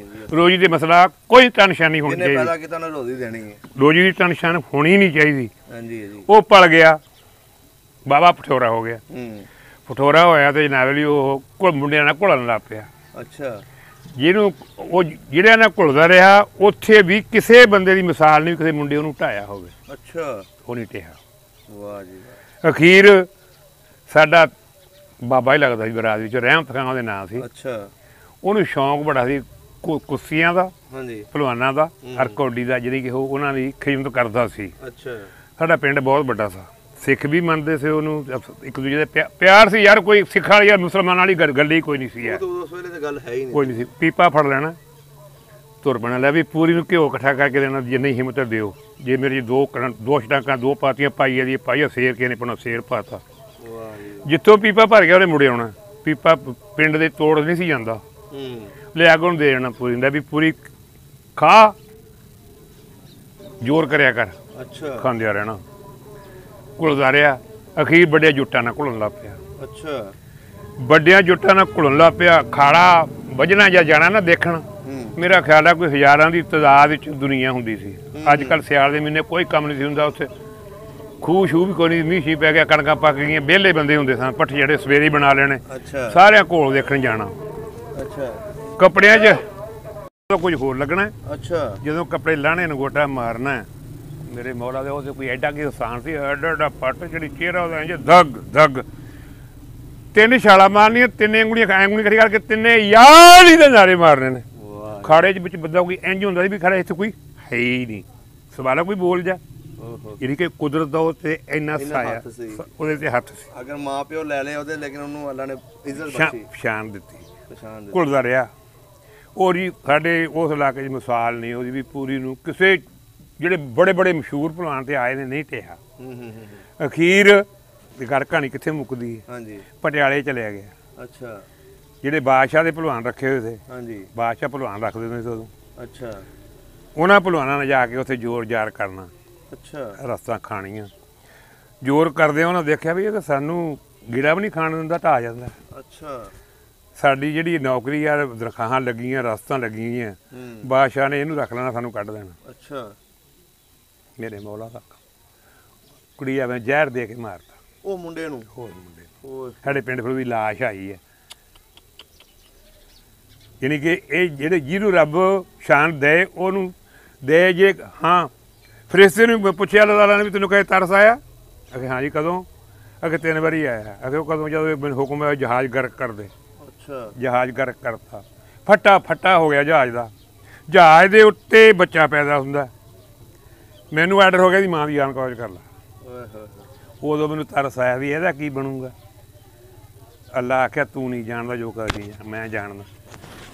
ਰੋਜੀ ਦੇ ਮਸਲਾ ਕੋਈ ਟੈਨਸ਼ਨ ਨਹੀਂ ਹੋਣੀ ਚਾਹੀਦੀ। ਪੈਦਾ ਕੀਤਾ ਨਾ ਰੋਜੀ ਦੇਣੀ ਹੈ। ਰੋਜੀ ਦੀ ਟੈਨਸ਼ਨ ਹੋਣੀ ਨਹੀਂ ਚਾਹੀਦੀ। ਹਾਂਜੀ ਜੀ। ਉਹ ਪਲ ਗਿਆ, ਬਾਬਾ ਭਠੋਰਾ ਹੋ ਗਿਆ। ਭਠੋਰਾ ਹੋਇਆ ਤੇ ਜਨਾਬ ਲਈ ਉਹ ਮੁੰਡਿਆਂ ਨਾਲ ਘੁਲਣ ਲੱਗ ਪਿਆ। ਅੱਛਾ। ਜਿਹਨੂੰ ਉਹ ਜਿਹੜਿਆਂ ਨਾਲ ਘੁਲਦਾ ਰਿਹਾ, ਉੱਥੇ ਵੀ ਕਿਸੇ ਬੰਦੇ ਦੀ ਮਿਸਾਲ ਨਹੀਂ, ਕਿਸੇ ਮੁੰਡੇ ਉਹਨੂੰ ਢਾਇਆ ਹੋਵੇ। ਅੱਛਾ। ਉਹ ਨਹੀਂ ਟਿਆ। ਵਾਹ ਜੀ। ਅਖੀਰ ਸਾਡਾ ਬਾਬਾ ਹੀ ਲੱਗਦਾ ਸੀ ਬਰਾਦਰੀ ਚ, ਰਹਿਮਤ ਖਾਨ ਉਹਦੇ ਨਾਂ ਸੀ। ਅੱਛਾ। ਉਹਨੂੰ ਸ਼ੌਂਕ ਬੜਾ ਸੀ ਕੁਸ਼ਤੀਆਂ ਦਾ, ਹਾਂਜੀ, ਭਲਵਾਨਾਂ ਦਾ, ਔਰ ਕੌਡੀ ਦਾ, ਜਿਹੜੀ ਕਿ ਉਹ ਉਹਨਾਂ ਦੀ ਖਿਦਮਤ ਕਰਦਾ ਸੀ। ਅੱਛਾ। ਸਾਡਾ ਪਿੰਡ ਬਹੁਤ ਵੱਡਾ ਸੀ, ਸਿੱਖ ਵੀ ਮੰਨਦੇ ਸੀ ਉਹਨੂੰ, ਇੱਕ ਦੂਜੇ ਦੇ ਪਿਆਰ ਸੀ ਯਾਰ। ਕੋਈ ਸਿੱਖਾਂ ਵਾਲੀ ਜਾਂ ਮੁਸਲਮਾਨ ਵਾਲੀ ਗੱਲ ਹੀ ਕੋਈ ਨਹੀਂ ਸੀ ਯਾਰ। ਉਸ ਵੇਲੇ ਤਾਂ ਗੱਲ ਹੈ ਹੀ ਨਹੀਂ, ਕੋਈ ਨਹੀਂ ਸੀ। ਪੀਪਾ ਫੜ ਲੈਣਾ, ਤੁਰ ਪੈਣਾ, ਲੈ ਵੀ ਪੂਰੀ ਨੂੰ ਘਿਓ ਇਕੱਠਾ ਕਰਕੇ ਦੇਣਾ, ਜਿੰਨੀ ਹਿੰਮਤ ਦਿਓ। ਜੇ ਮੇਰੀ ਦੋ ਛਟਾਕਾਂ, 2 ਪਾਤੀਆਂ, ਪਾਈਆ ਦੀ ਪਾਈਆ ਸੇਰ ਕੇ ਨੇ ਪਣਾ ਸੇਰ ਪਾਤਾ। ਜਿੱਥੋਂ ਪੀਪਾ ਭਰ ਗਿਆ ਉਹਨੇ ਮੁੜੇ ਆਉਣਾ। ਪੀਪਾ ਪਿੰਡ ਦੇ ਤੋੜ ਨਹੀਂ ਸੀ ਜਾਂਦਾ, ਲਿਆ ਕੇ ਉਹਨੂੰ ਦੇ ਜਾਣਾ ਪੂਰੀ। ਲੈ ਵੀ ਪੂਰੀ ਖਾ, ਜ਼ੋਰ ਕਰਿਆ ਕਰ। ਅੱਛਾ। ਖਾਂਦਿਆ ਰਹਿਣਾ, ਘੁਲਦਾ ਰਿਹਾ। ਅਖੀਰ ਵੱਡਿਆਂ ਜੁੱਟਾਂ ਨਾਲ ਘੁਲਣ ਲੱਗ ਪਿਆ। ਅੱਛਾ। ਵੱਡਿਆਂ ਜੁੱਟਾਂ ਨਾਲ ਘੁਲਣ ਲੱਗ ਪਿਆ। ਖਾੜਾ ਵੱਜਣਾ ਜਾਂ ਜਾਣਾ ਨਾ ਦੇਖਣ, ਮੇਰਾ ਖਿਆਲ ਹੈ ਕੋਈ ਹਜ਼ਾਰਾਂ ਦੀ ਤਾਦਾਦ ਵਿੱਚ ਦੁਨੀਆ ਹੁੰਦੀ ਸੀ। ਅੱਜ ਕੱਲ੍ਹ ਸਿਆਲ ਦੇ ਮਹੀਨੇ ਕੋਈ ਕੰਮ ਨਹੀਂ ਸੀ ਹੁੰਦਾ ਉੱਥੇ। ਖੂਹ ਸ਼ੂਹ ਵੀ ਕੋਈ ਨਹੀਂ, ਮੀਂਹ ਸ਼ੀ ਪੈ ਗਿਆ, ਕਣਕਾਂ ਪੱਕ ਗਈਆਂ, ਵਿਹਲੇ ਬੰਦੇ ਹੁੰਦੇ ਸਨ। ਪੱਠੇ ਜਿਹੜੇ ਸਵੇਰੇ ਹੀ ਬਣਾ ਲੈਣੇ। ਸਾਰਿਆਂ ਘੋਲ ਦੇਖਣ ਜਾਣਾ। ਅੱਛਾ। ਕੱਪੜਿਆਂ 'ਚ ਕੁਝ ਹੋਰ ਲੱਗਣਾ। ਅੱਛਾ। ਜਦੋਂ ਕੱਪੜੇ ਲਾਹਣੇ ਨਗੋਟਾ ਮਾਰਨਾ, ਮੇਰੇ ਮੌਲਾ ਦੇ ਉਹਦੇ ਕੋਈ ਐਡਾ ਕੀ ਆਸਾਨ ਸੀ। ਐਡਾ ਪੱਟ, ਜਿਹੜੀ ਚਿਹਰਾ ਉਹਦਾ ਇੰਝ ਧੱਗ ਧੱਗ, 3 ਛਾਲਾਂ ਮਾਰਨੀਆਂ, 3 ਉਂਗਲੀਆਂ ਐਂਗੁਲੀ ਖੜੀ ਕਰਕੇ 3 ਯਾਰ ਹੀ ਦੇ ਨਾਰੇ ਮਾਰਨੇ ਨੇ। ਖਾੜੇ 'ਚ ਵਿੱਚ ਬੰਦਾ ਕੋਈ ਇੰਝ ਹੁੰਦਾ ਸੀ ਵੀ ਖੜਾ ਇੱਥੇ ਕੋਈ ਹੈ ਹੀ ਨਹੀਂ, ਸਵਾਲਾ ਕੋਈ ਬੋਲ ਜਾ। ਜਿਹੜੀ ਕਿ ਕੁਦਰਤ ਦਾ ਉੱਤੇ ਇੰਨਾ ਸਾਇਆ, ਉਹਦੇ ਤੇ ਹੱਥ ਸੀ। ਅਗਰ ਮਾਂ ਪਿਓ ਲੈ ਲਏ ਉਹਦੇ, ਲੇਕਿਨ ਉਹਨੂੰ ਅੱਲਾ ਨੇ ਇੱਜ਼ਤ ਬਖਸ਼ੀ, ਪਛਾਣ ਦਿੱਤੀ, ਘੁਲਦਾ ਰਿਹਾ। ਔਰ ਜੀ ਸਾਡੇ ਉਸ ਇਲਾਕੇ 'ਚ ਮਿਸਾਲ ਨਹੀਂ ਉਹਦੀ ਵੀ ਪੂਰੀ ਨੂੰ ਕਿਸੇ ਜਿਹੜੇ ਬੜੇ ਬੜੇ ਮਸ਼ਹੂਰ ਭਲਵਾਨ ਤੇ ਆਏ ਨੇ ਨਹੀਂ ਟਿਆ। ਅਖੀਰ ਘਰ ਕਹਾਣੀ ਕਿੱਥੇ ਮੁੱਕਦੀ ਹੈ? ਹਾਂਜੀ। ਪਟਿਆਲੇ ਚਲਿਆ ਗਿਆ। ਅੱਛਾ। ਜਿਹੜੇ ਬਾਦਸ਼ਾਹ ਦੇ ਭਲਵਾਨ ਰੱਖੇ ਹੋਏ ਸੀ। ਹਾਂਜੀ। ਬਾਦਸ਼ਾਹ ਭਲਵਾਨ ਰੱਖਦੇ ਹੁੰਦੇ ਸੀ ਉਦੋਂ। ਅੱਛਾ। ਉਹਨਾਂ ਭਲਵਾਨਾਂ ਨੇ ਜਾ ਕੇ ਉੱਥੇ ਜ਼ੋਰ ਜ਼ਾਰ ਕਰਨਾ। ਅੱਛਾ। ਰਸਤਾਂ ਖਾਣੀਆਂ, ਜ਼ੋਰ ਕਰਦੇ ਉਹਨਾਂ ਦੇਖਿਆ ਵੀ ਇਹ ਤਾਂ ਸਾਨੂੰ ਗੀੜਾ ਵੀ ਨਹੀਂ ਖਾਣ ਦਿੰਦਾ, ਢਾਹ ਜਾਂਦਾ। ਅੱਛਾ। ਸਾਡੀ ਜਿਹੜੀ ਨੌਕਰੀ ਆ, ਦਰਖਾਹਾਂ ਲੱਗੀਆਂ, ਰਸਤਾਂ ਲੱਗੀਆਂ, ਬਾਦਸ਼ਾਹ ਨੇ ਇਹਨੂੰ ਰੱਖ ਲੈਣਾ, ਸਾਨੂੰ ਕੱਢ ਦੇਣਾ। ਅੱਛਾ। ਮੇਰੇ ਮੌਲਾ ਦਾ ਕੁੜੀ ਆਵੇਂ ਜ਼ਹਿਰ ਦੇ ਕੇ ਮਾਰਤਾ ਉਹ ਮੁੰਡੇ ਨੂੰ। ਹੋਰ ਮੁੰਡੇ ਸਾਡੇ ਪਿੰਡ ਫਿਰ ਵੀ ਲਾਸ਼ ਆਈ ਹੈ। ਯਾਨੀ ਕਿ ਇਹ ਜਿਹੜੇ ਜਿਹਨੂੰ ਰੱਬ ਸ਼ਾਨ ਦੇ ਉਹਨੂੰ ਦੇ। ਜੇ ਹਾਂ ਫਰਿਸ਼ਤੇ ਨੂੰ ਪੁੱਛਿਆ ਅੱਲਾਹ ਤਾਲਾ ਨੇ ਵੀ ਤੈਨੂੰ ਕਹੇ ਤਰਸ ਆਇਆ? ਅਖੇ ਹਾਂ ਜੀ। ਕਦੋਂ? ਅਖੇ 3 ਵਾਰੀ ਆਇਆ। ਅਖੇ ਉਹ ਕਦੋਂ? ਜਦੋਂ ਮੈਨੂੰ ਹੁਕਮ ਆਇਆ ਜਹਾਜ਼ ਗਰਕ ਕਰ ਦੇ। ਅੱਛਾ। ਜਹਾਜ਼ ਗਰਕ ਕਰਤਾ, ਫੱਟਾ ਹੋ ਗਿਆ ਜਹਾਜ਼ ਦਾ। ਜਹਾਜ਼ ਦੇ ਉੱਤੇ ਬੱਚਾ ਪੈਦਾ ਹੁੰਦਾ। ਮੈਨੂੰ ਆਰਡਰ ਹੋ ਗਿਆ ਦੀ ਮਾਂ ਦੀ ਜਾਨ ਕਾਜ ਕਰ ਲਾ। ਉਦੋਂ ਮੈਨੂੰ ਤਰਸ ਆਇਆ ਵੀ ਇਹਦਾ ਕੀ ਬਣੂਗਾ। ਅੱਲਾ ਆਖਿਆ ਤੂੰ ਨਹੀਂ ਜਾਣਦਾ ਜੋ ਕਰ ਗਈ, ਮੈਂ ਜਾਣਦਾ।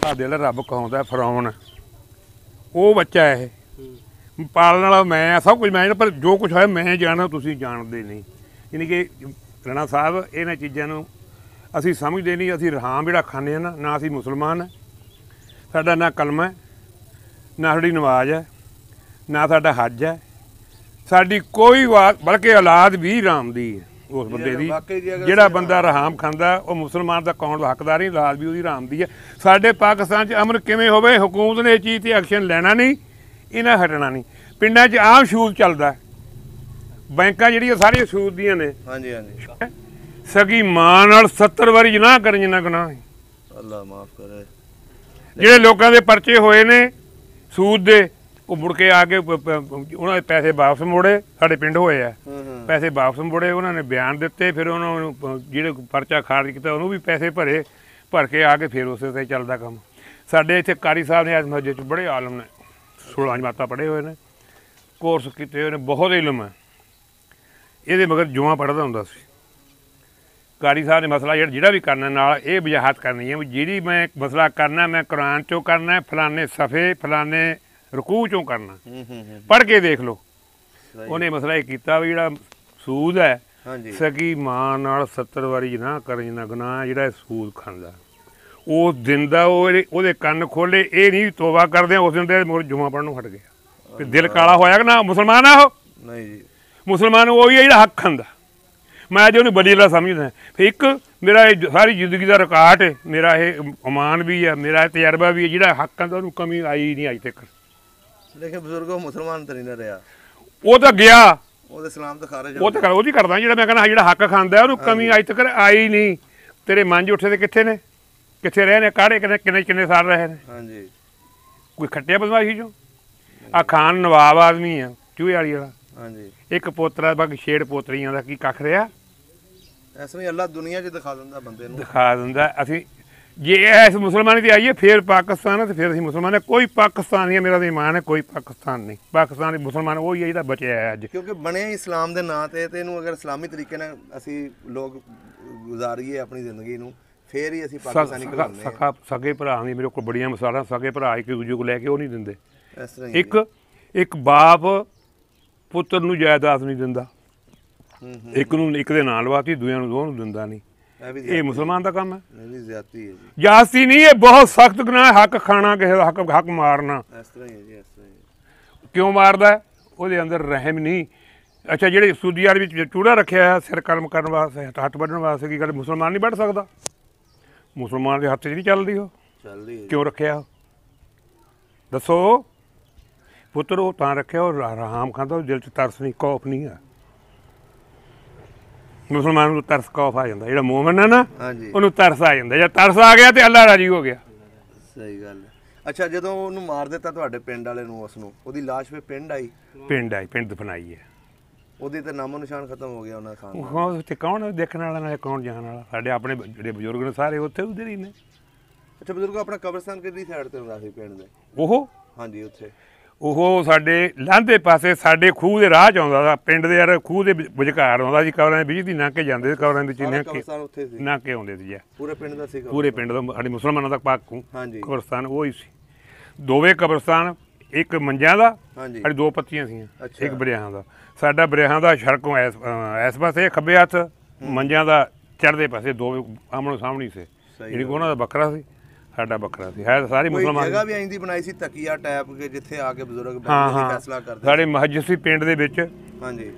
ਆ ਦਿਲ ਰੱਬ ਕਹਾਉਂਦਾ ਫਰਾਉਣ, ਉਹ ਬੱਚਾ ਇਹ ਪਾਲਣ ਵਾਲਾ ਮੈਂ, ਸਭ ਕੁਝ ਮੈਂ, ਪਰ ਜੋ ਕੁਛ ਹੋਇਆ ਮੈਂ ਜਾਣਦਾ, ਤੁਸੀਂ ਜਾਣਦੇ ਨਹੀਂ। ਯਾਨੀ ਕਿ ਰਾਣਾ ਸਾਹਿਬ ਇਹਨਾਂ ਚੀਜ਼ਾਂ ਨੂੰ ਅਸੀਂ ਸਮਝਦੇ ਨਹੀਂ। ਅਸੀਂ ਰਹਾਮ ਜਿਹੜਾ ਖਾਂਦੇ ਹਾਂ ਨਾ ਅਸੀਂ ਮੁਸਲਮਾਨ ਸਾਡਾ ਨਾ ਕਲਮਾ ਹੈ, ਨਾ ਸਾਡੀ ਨਮਾਜ਼ ਹੈ, ਨਾ ਸਾਡਾ ਹੱਜ ਹੈ, ਸਾਡੀ ਕੋਈ ਬਾਤ, ਬਲਕਿ ਔਲਾਦ ਵੀ ਹਰਾਮ ਦੀ ਹੈ ਉਸ ਬੰਦੇ ਦੀ। ਜਿਹੜਾ ਬੰਦਾ ਹਰਾਮ ਖਾਂਦਾ ਉਹ ਮੁਸਲਮਾਨ ਦਾ ਕੌਣ ਦਾ ਹੱਕਦਾਰ ਨਹੀਂ, ਔਲਾਦ ਵੀ ਉਹਦੀ ਹਰਾਮ ਦੀ ਹੈ। ਸਾਡੇ ਪਾਕਿਸਤਾਨ 'ਚ ਅਮਨ ਕਿਵੇਂ ਹੋਵੇ, ਹਕੂਮਤ ਨੇ ਇਹ ਚੀਜ਼ 'ਤੇ ਐਕਸ਼ਨ ਲੈਣਾ ਨਹੀਂ, ਇਹਨਾਂ ਹਟਣਾ ਨਹੀਂ। ਪਿੰਡਾਂ 'ਚ ਆਮ ਸੂਦ ਚੱਲਦਾ, ਬੈਂਕਾਂ ਜਿਹੜੀਆਂ ਸਾਰੀਆਂ ਸੂਦ ਦੀਆਂ ਨੇ। ਹਾਂਜੀ ਹਾਂਜੀ। ਸਗੀ ਮਾਂ ਨਾਲ 70 ਵਾਰੀ ਜਨਾਹ ਕਰਨ ਜਿੰਨਾ ਗੁਨਾਹ ਹੈ। ਅੱਲਾ ਮਾਫ ਕਰੇ। ਜਿਹੜੇ ਲੋਕਾਂ ਦੇ ਪਰਚੇ ਹੋਏ ਨੇ ਸੂਦ ਦੇ, ਉਹ ਮੁੜ ਕੇ ਆ ਕੇ ਉਹਨਾਂ ਦੇ ਪੈਸੇ ਵਾਪਸ ਮੋੜੇ। ਸਾਡੇ ਪਿੰਡ ਹੋਏ ਆ, ਪੈਸੇ ਵਾਪਸ ਮੋੜੇ, ਉਹਨਾਂ ਨੇ ਬਿਆਨ ਦਿੱਤੇ, ਫਿਰ ਉਹਨਾਂ ਨੂੰ ਜਿਹੜੇ ਪਰਚਾ ਖਾਰਜ ਕੀਤਾ ਉਹਨੂੰ ਵੀ ਪੈਸੇ ਭਰੇ, ਭਰ ਕੇ ਆ ਕੇ ਫਿਰ ਉਸੇ 'ਤੇ ਚੱਲਦਾ ਕੰਮ। ਸਾਡੇ ਇੱਥੇ ਕਾਰੀ ਸਾਹਿਬ ਨੇ ਅੱਜ ਮਸਜਿਦ 'ਚ ਬੜੇ ਆਲਮ ਨੇ, 16 ਜਮਾਤਾਂ ਪੜ੍ਹੇ ਹੋਏ ਨੇ, ਕੋਰਸ ਕੀਤੇ ਹੋਏ ਨੇ, ਬਹੁਤ ਇਲਮ ਹੈ। ਇਹਦੇ ਮਗਰ ਜੁਆਂ ਪੜ੍ਹਦਾ ਹੁੰਦਾ ਸੀ। ਕਾਰੀ ਸਾਹਿਬ ਨੇ ਮਸਲਾ ਜਿਹੜਾ ਵੀ ਕਰਨਾ ਨਾਲ ਇਹ ਵਜਾਹਤ ਕਰਨੀ ਹੈ ਵੀ ਜਿਹੜੀ ਮੈਂ ਮਸਲਾ ਕਰਨਾ ਮੈਂ ਕੁਰਾਨ 'ਚੋਂ ਕਰਨਾ, ਫਲਾਣੇ ਸਫੇ ਫਲਾਣੇ ਰਕੂਅ 'ਚੋਂ ਕਰਨਾ, ਪੜ੍ਹ ਕੇ ਦੇਖ ਲਓ। ਉਹਨੇ ਮਸਲਾ ਇਹ ਕੀਤਾ ਵੀ ਜਿਹੜਾ ਸੂਦ ਹੈ, ਸਗੀ ਮਾਂ ਨਾਲ 70 ਵਾਰੀ ਜਨਾਹ ਕਰਨ ਜਿੰਨਾ ਗੁਨਾਹ ਜਿਹੜਾ ਸੂਦ ਖਾਂਦਾ, ਉਸ ਦਿਨ ਦਾ ਉਹਦੇ ਕੰਨ ਖੋਲੇ, ਇਹ ਨਹੀਂ ਤੋਬਾ ਕਰਦੇ ਉਸ ਦਿਨ ਦੇ ਮੁੜ ਜੁਮਾ ਪੜ੍ਹਨ ਨੂੰ ਹਟ ਗਿਆ। ਦਿਲ ਕਾਲਾ ਹੋਇਆ ਕਿ ਨਾ ਮੁਸਲਮਾਨ ਆ ਉਹ? ਨਹੀਂ ਜੀ, ਮੁਸਲਮਾਨ ਉਹ ਹੀ ਹੈ ਜਿਹੜਾ ਹੱਕ ਖਾਂਦਾ। ਮੈਂ ਅੱਜ ਉਹਨੂੰ ਬੜੀ ਅੱਲਾ ਸਮਝਦਾ। ਫਿਰ ਇੱਕ ਮੇਰਾ ਇਹ ਸਾਰੀ ਜ਼ਿੰਦਗੀ ਦਾ ਰਿਕਾਰਡ ਹੈ, ਮੇਰਾ ਇਹ ਅਮਾਨ ਵੀ ਹੈ, ਮੇਰਾ ਇਹ ਤਜਰਬਾ ਵੀ ਹੈ, ਜਿਹੜਾ ਹੱਕਾਂ ਦਾ ਉਹਨੂੰ ਕਮੀ ਆਈ ਨਹੀਂ ਅੱਜ ਤੱਕ। ਲੇਕਿਨ ਬਜ਼ੁਰਗੋ ਮੁਸਲਮਾਨ ਤਾਂ ਨਹੀਂ ਨਾ ਰਿਹਾ, ਉਹ ਤਾਂ ਗਿਆ, ਉਹਦੇ ਸਲਾਮ ਤਾਂ ਖਾਰਜ, ਉਹ ਤਾਂ ਉਹਦੀ ਕਰਦਾ ਜਿਹੜਾ ਮੈਂ ਕਹਿੰਦਾ ਜਿਹੜਾ ਹੱਕ ਖਾਂਦਾ ਉਹਨੂੰ ਕਮੀ ਅੱਜ ਤੱਕ ਆਈ ਨਹੀਂ। ਤੇਰੇ ਮੰਝ ਉੱਠੇ ਤੇ ਕਿੱਥੇ ਨੇ, ਕਿੱਥੇ ਰਹੇ ਨੇ ਕਾੜੇ, ਕਿੰਨੇ ਕਿੰਨੇ ਸਾਲ ਰਹੇ ਨੇ? ਹਾਂਜੀ, ਕੋਈ ਖੱਟਿਆ ਬਦਮਾਸ਼ੀ ਚੋਂ? ਆ ਖਾਨ ਨਵਾਬ ਆਦਮੀ ਆ ਚੂਹੇ ਵਾਲੀ ਵਾਲਾ। ਹਾਂਜੀ, ਇੱਕ ਪੋਤਰਾ ਬਾਕੀ ਛੇੜ ਪੋਤਰੀਆਂ ਦਾ ਕੀ ਕੱਖ ਰਿਹਾ? ਇਸ ਤਰ੍ਹਾਂ ਅੱਲਾ ਦੁਨੀਆ 'ਚ ਦਿਖਾ ਦਿੰਦਾ ਬੰਦੇ ਨੂੰ, ਦਿਖਾ ਦਿੰਦਾ। ਅਸੀਂ ਜੇ ਇਸ ਮੁਸਲਮਾਨੀ 'ਤੇ ਆਈਏ ਫਿਰ ਪਾਕਿਸਤਾਨ ਹੈ, ਤੇ ਫਿਰ ਅਸੀਂ ਮੁਸਲਮਾਨ ਹੈ। ਕੋਈ ਪਾਕਿਸਤਾਨ ਨਹੀਂ, ਮੇਰਾ ਤਾਂ ਇਮਾਨ ਹੈ ਕੋਈ ਪਾਕਿਸਤਾਨ ਨਹੀਂ। ਪਾਕਿਸਤਾਨ ਦੇ ਮੁਸਲਮਾਨ ਉਹ ਹੀ ਹੈ ਜਿਹੜਾ ਬਚਿਆ ਹੈ ਅੱਜ, ਕਿਉਂਕਿ ਬਣਿਆ ਇਸਲਾਮ ਦੇ ਨਾਂ 'ਤੇ। ਤੇ ਇਹਨੂੰ ਅਗਰ ਇਸਲਾਮੀ ਤਰੀਕੇ ਨਾਲ ਅਸੀਂ ਲੋਕ ਗੁਜ਼ਾਰੀਏ ਆਪਣੀ ਜ਼ਿੰਦਗੀ ਨੂੰ, ਫਿਰ ਹੀ ਅਸੀਂ ਪਾਕਿਸਤਾਨੀ ਕਹਿੰਦੇ ਹਾਂ। ਸਗੇ ਭਰਾ ਦੀ ਮੇਰੇ ਕੋਲ ਬੜੀਆਂ ਮਿਸਾਲਾਂ, ਸਗੇ ਭਰਾ ਇੱਕ ਦੂਜੇ ਕੋਲ ਲੈ ਕੇ ਉਹ ਨਹੀਂ ਦਿੰਦੇ। ਇਸ ਤਰ੍ਹਾਂ ਇੱਕ ਬਾਪ ਪੁੱਤਰ ਨੂੰ ਜਾਇਦਾਦ ਨਹੀਂ ਦਿੰਦਾ, ਇੱਕ ਨੂੰ ਇੱਕ ਦੇ ਨਾਂ ਲਵਾਤੀ, ਦੂਜਿਆਂ ਨੂੰ ਦੋਵਾਂ ਨੂੰ ਦਿੰਦਾ ਨਹੀਂ। ਇਹ ਮੁਸਲਮਾਨ ਦਾ ਕੰਮ ਹੈ, ਜ਼ਿਆਦਤੀ ਹੈ ਜੀ। ਜ਼ਿਆਦਤੀ ਨਹੀਂ, ਇਹ ਬਹੁਤ ਸਖਤ ਗੁਨਾਹ ਹੈ। ਹੱਕ ਖਾਣਾ, ਕਿਸੇ ਦਾ ਹੱਕ ਮਾਰਨਾ। ਇਸ ਤਰ੍ਹਾਂ ਹੀ ਹੈ ਜੀ, ਇਸ ਤਰ੍ਹਾਂ ਹੀ। ਕਿਉਂ ਮਾਰਦਾ? ਉਹਦੇ ਅੰਦਰ ਰਹਿਮ ਨਹੀਂ। ਅੱਛਾ, ਜਿਹੜੇ ਸਊਦੀ ਅਰਬ ਵਿੱਚ ਚੂੜਾ ਰੱਖਿਆ ਹੈ ਸਿਰ ਕਲਮ ਕਰਨ ਵਾਸਤੇ, ਹੱਥ ਵੱਢਣ ਵਾਸਤੇ, ਕੀ ਗੱਲ ਮੁਸਲਮਾਨ ਨਹੀਂ ਵੱਢ ਸਕਦਾ? ਮੁਸਲਮਾਨ ਦੇ ਹੱਥ 'ਚ ਨਹੀਂ ਚੱਲਦੀ ਉਹ? ਚੱਲਦੀ। ਕਿਉਂ ਰੱਖਿਆ ਦੱਸੋ? ਪੁੱਤਰ ਉਹ ਤਾਂ ਰੱਖਿਆ, ਉਹ ਹਰਾਮ ਖਾਂਦਾ, ਉਹ ਦਿਲ 'ਚ ਤਰਸ ਨਹੀਂ, ਖੌਫ ਨਹੀਂ ਹੈ। ਮੁਸਲਮਾਨ ਨੂੰ ਤਰਸ ਖੌਫ ਆ ਜਾਂਦਾ, ਜਿਹੜਾ ਮੂਮਨ ਹੈ ਨਾ ਉਹਨੂੰ ਤਰਸ ਆ ਜਾਂਦਾ। ਜੇ ਤਰਸ ਆ ਗਿਆ ਤੇ ਅੱਲਾ ਰਾਜੀ ਹੋ ਗਿਆ। ਸਹੀ ਗੱਲ ਹੈ। ਅੱਛਾ, ਜਦੋਂ ਉਹਨੂੰ ਮਾਰ ਦਿੱਤਾ ਤੁਹਾਡੇ ਪਿੰਡ ਵਾਲੇ ਨੂੰ, ਉਸ ਨੂੰ, ਉਹਦੀ ਲਾਸ਼ ਫਿਰ ਪਿੰਡ ਆਈ? ਪਿੰਡ ਆਈ, ਪਿੰਡ ਦਫਨਾਈ ਹੈ। ਉਹਦੀ ਤਾਂ ਨਾਮੋ ਨਿਸ਼ਾਨ ਖਤਮ ਹੋ ਗਿਆ ਉਹਨਾਂ ਖਾਨ। ਉੱਥੇ ਕੌਣ ਦੇਖਣ ਵਾਲਾ, ਨਾਲੇ ਕੌਣ ਜਾਣ ਵਾਲਾ? ਸਾਡੇ ਆਪਣੇ ਜਿਹੜੇ ਬਜ਼ੁਰਗ ਨੇ ਸਾਰੇ ਉੱਥੇ ਉਧਰ ਹੀ ਨੇ। ਅੱਛਾ, ਬਜ਼ੁਰਗ ਆਪਣਾ ਕਬਰਸਤਾਨ ਕਿਹੜੀ ਸਾਈਡ ਤੇ ਹੁੰਦਾ ਸੀ ਪਿੰਡ ਦੇ? ਉਹ ਹਾਂਜੀ, ਉੱਥੇ ਉਹ ਸਾਡੇ ਲਾਂਘੇ ਪਾਸੇ ਸਾਡੇ ਖੂਹ ਦੇ ਰਾਹ 'ਚ ਆਉਂਦਾ ਤਾ। ਪਿੰਡ ਦੇ ਯਾਰ ਖੂਹ ਦੇ ਵਿਚਕਾਰ ਆਉਂਦਾ ਸੀ। ਕਬਰਾਂ ਦੇ ਵਿੱਚ ਦੀ ਲੰਘ ਕੇ ਜਾਂਦੇ ਸੀ, ਕਬਰਾਂ ਵਿੱਚ ਲੰਘ ਕੇ ਆਉਂਦੇ ਸੀ। ਪੂਰੇ ਪਿੰਡ ਦਾ ਸੀ? ਪੂਰੇ ਪਿੰਡ ਦਾ, ਸਾਡੇ ਮੁਸਲਮਾਨਾਂ ਦਾ ਪਾਕ ਕਬਰਸਤਾਨ ਉਹ ਹੀ ਸੀ। ਦੋਵੇਂ ਕਬਰਸਤਾਨ, ਇੱਕ ਮੰਜਿਆਂ ਦਾ, ਸਾਡੀ 2 ਪੱਤੀਆਂ ਸੀਆਂ, ਇੱਕ ਬਰਿਆਹਾਂ ਦਾ। ਸਾਡਾ ਬਰਿਆਹਾਂ ਦਾ ਸੜਕੋਂ ਇਸ ਪਾਸੇ ਖੱਬੇ ਹੱਥ, ਮੰਜਿਆਂ ਦਾ ਚੜ੍ਹਦੇ ਪਾਸੇ, ਦੋ ਆਮਣੋ ਸਾਹਮਣੇ ਸੀ। ਜਿਹੜੀ ਉਹਨਾਂ ਦਾ ਵੱਖਰਾ ਸੀ, ਸਾਡਾ ਵੱਖਰਾ ਸੀ। ਹੈ ਸਾਰੀ ਮੁਸਲਮਾਨ ਜਗ੍ਹਾ ਵੀ ਐਂ ਦੀ ਬਣਾਈ ਸੀ, ਤਕੀਆ ਟਾਈਪ ਕੇ, ਜਿੱਥੇ ਆ ਕੇ ਬਜ਼ੁਰਗ ਫੈਸਲਾ ਕਰਦੇ। ਸਾਡੇ ਮਸਜਿਦ ਸੀ ਪਿੰਡ ਦੇ ਵਿੱਚ। ਹਾਂਜੀ,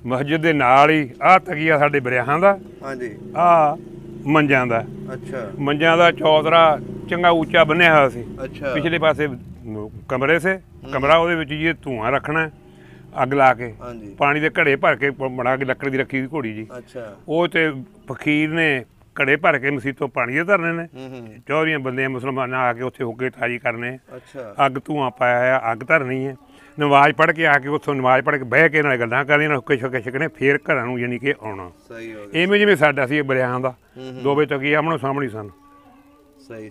ਮਸਜਿਦ ਦੇ ਨਾਲ ਹੀ ਆਹ ਤਕੀਆ ਸਾਡੇ ਬਰਿਆਹਾਂ ਦਾ। ਹਾਂਜੀ, ਆਹ ਮੰਜਾਂ ਦਾ। ਅੱਛਾ, ਮੰਜਾਂ ਦਾ ਚੌਧਰਾ ਚੰਗਾ ਉੱਚਾ ਬੰਨਿਆ ਹੋਇਆ ਸੀ। ਅੱਛਾ, ਪਿਛਲੇ ਪਾਸੇ ਕਮਰੇ ਸੇ, ਕਮਰਾ, ਉਹਦੇ ਵਿੱਚ ਜੀ ਧੂੰਆਂ ਰੱਖਣਾ, ਅੱਗ ਲਾ ਕੇ, ਪਾਣੀ ਦੇ ਘੜੇ ਭਰ ਕੇ ਬਣਾ ਕੇ, ਲੱਕੜ ਦੀ ਰੱਖੀ ਘੋੜੀ ਜੀ। ਅੱਛਾ, ਉਹ ਤੇ ਫਕੀਰ ਨੇ ਘੜੇ ਭਰ ਕੇ ਮਸੀਤੋਂ ਪਾਣੀ ਦੇ ਧਰਨੇ ਨੇ। 24 ਬੰਦੇ ਮੁਸਲਮਾਨ ਆ ਕੇ ਉੱਥੇ ਹੋ ਕੇ ਤਾਜੀ ਕਰਨੇ। ਅੱਛਾ, ਅੱਗ ਧੂੰਆਂ ਪਾਇਆ, ਅੱਗ ਧਰਨੀ ਹੈ, ਨਮਾਜ਼ ਪੜ੍ਹ ਕੇ ਆ ਕੇ ਉੱਥੋਂ ਨਮਾਜ਼ ਪੜ੍ਹ ਕੇ ਬਹਿ ਕੇ ਨਾਲ ਗੱਲਾਂ ਕਰਨੀਆਂ, ਹੁੱਕੇ ਛੁੱਕੇ ਛਕਣੇ, ਫੇਰ ਘਰਾਂ ਨੂੰ ਯਾਨੀ ਕਿ ਆਉਣਾ। ਇਵੇਂ ਜਿਵੇਂ ਸਾਡਾ ਸੀ ਬਰਿਆਹਾਂ ਦਾ, 2 ਵਜੇ ਤੱਕ ਹੀ ਆਮਣੋ ਸਾਹਮਣੇ ਸਨ।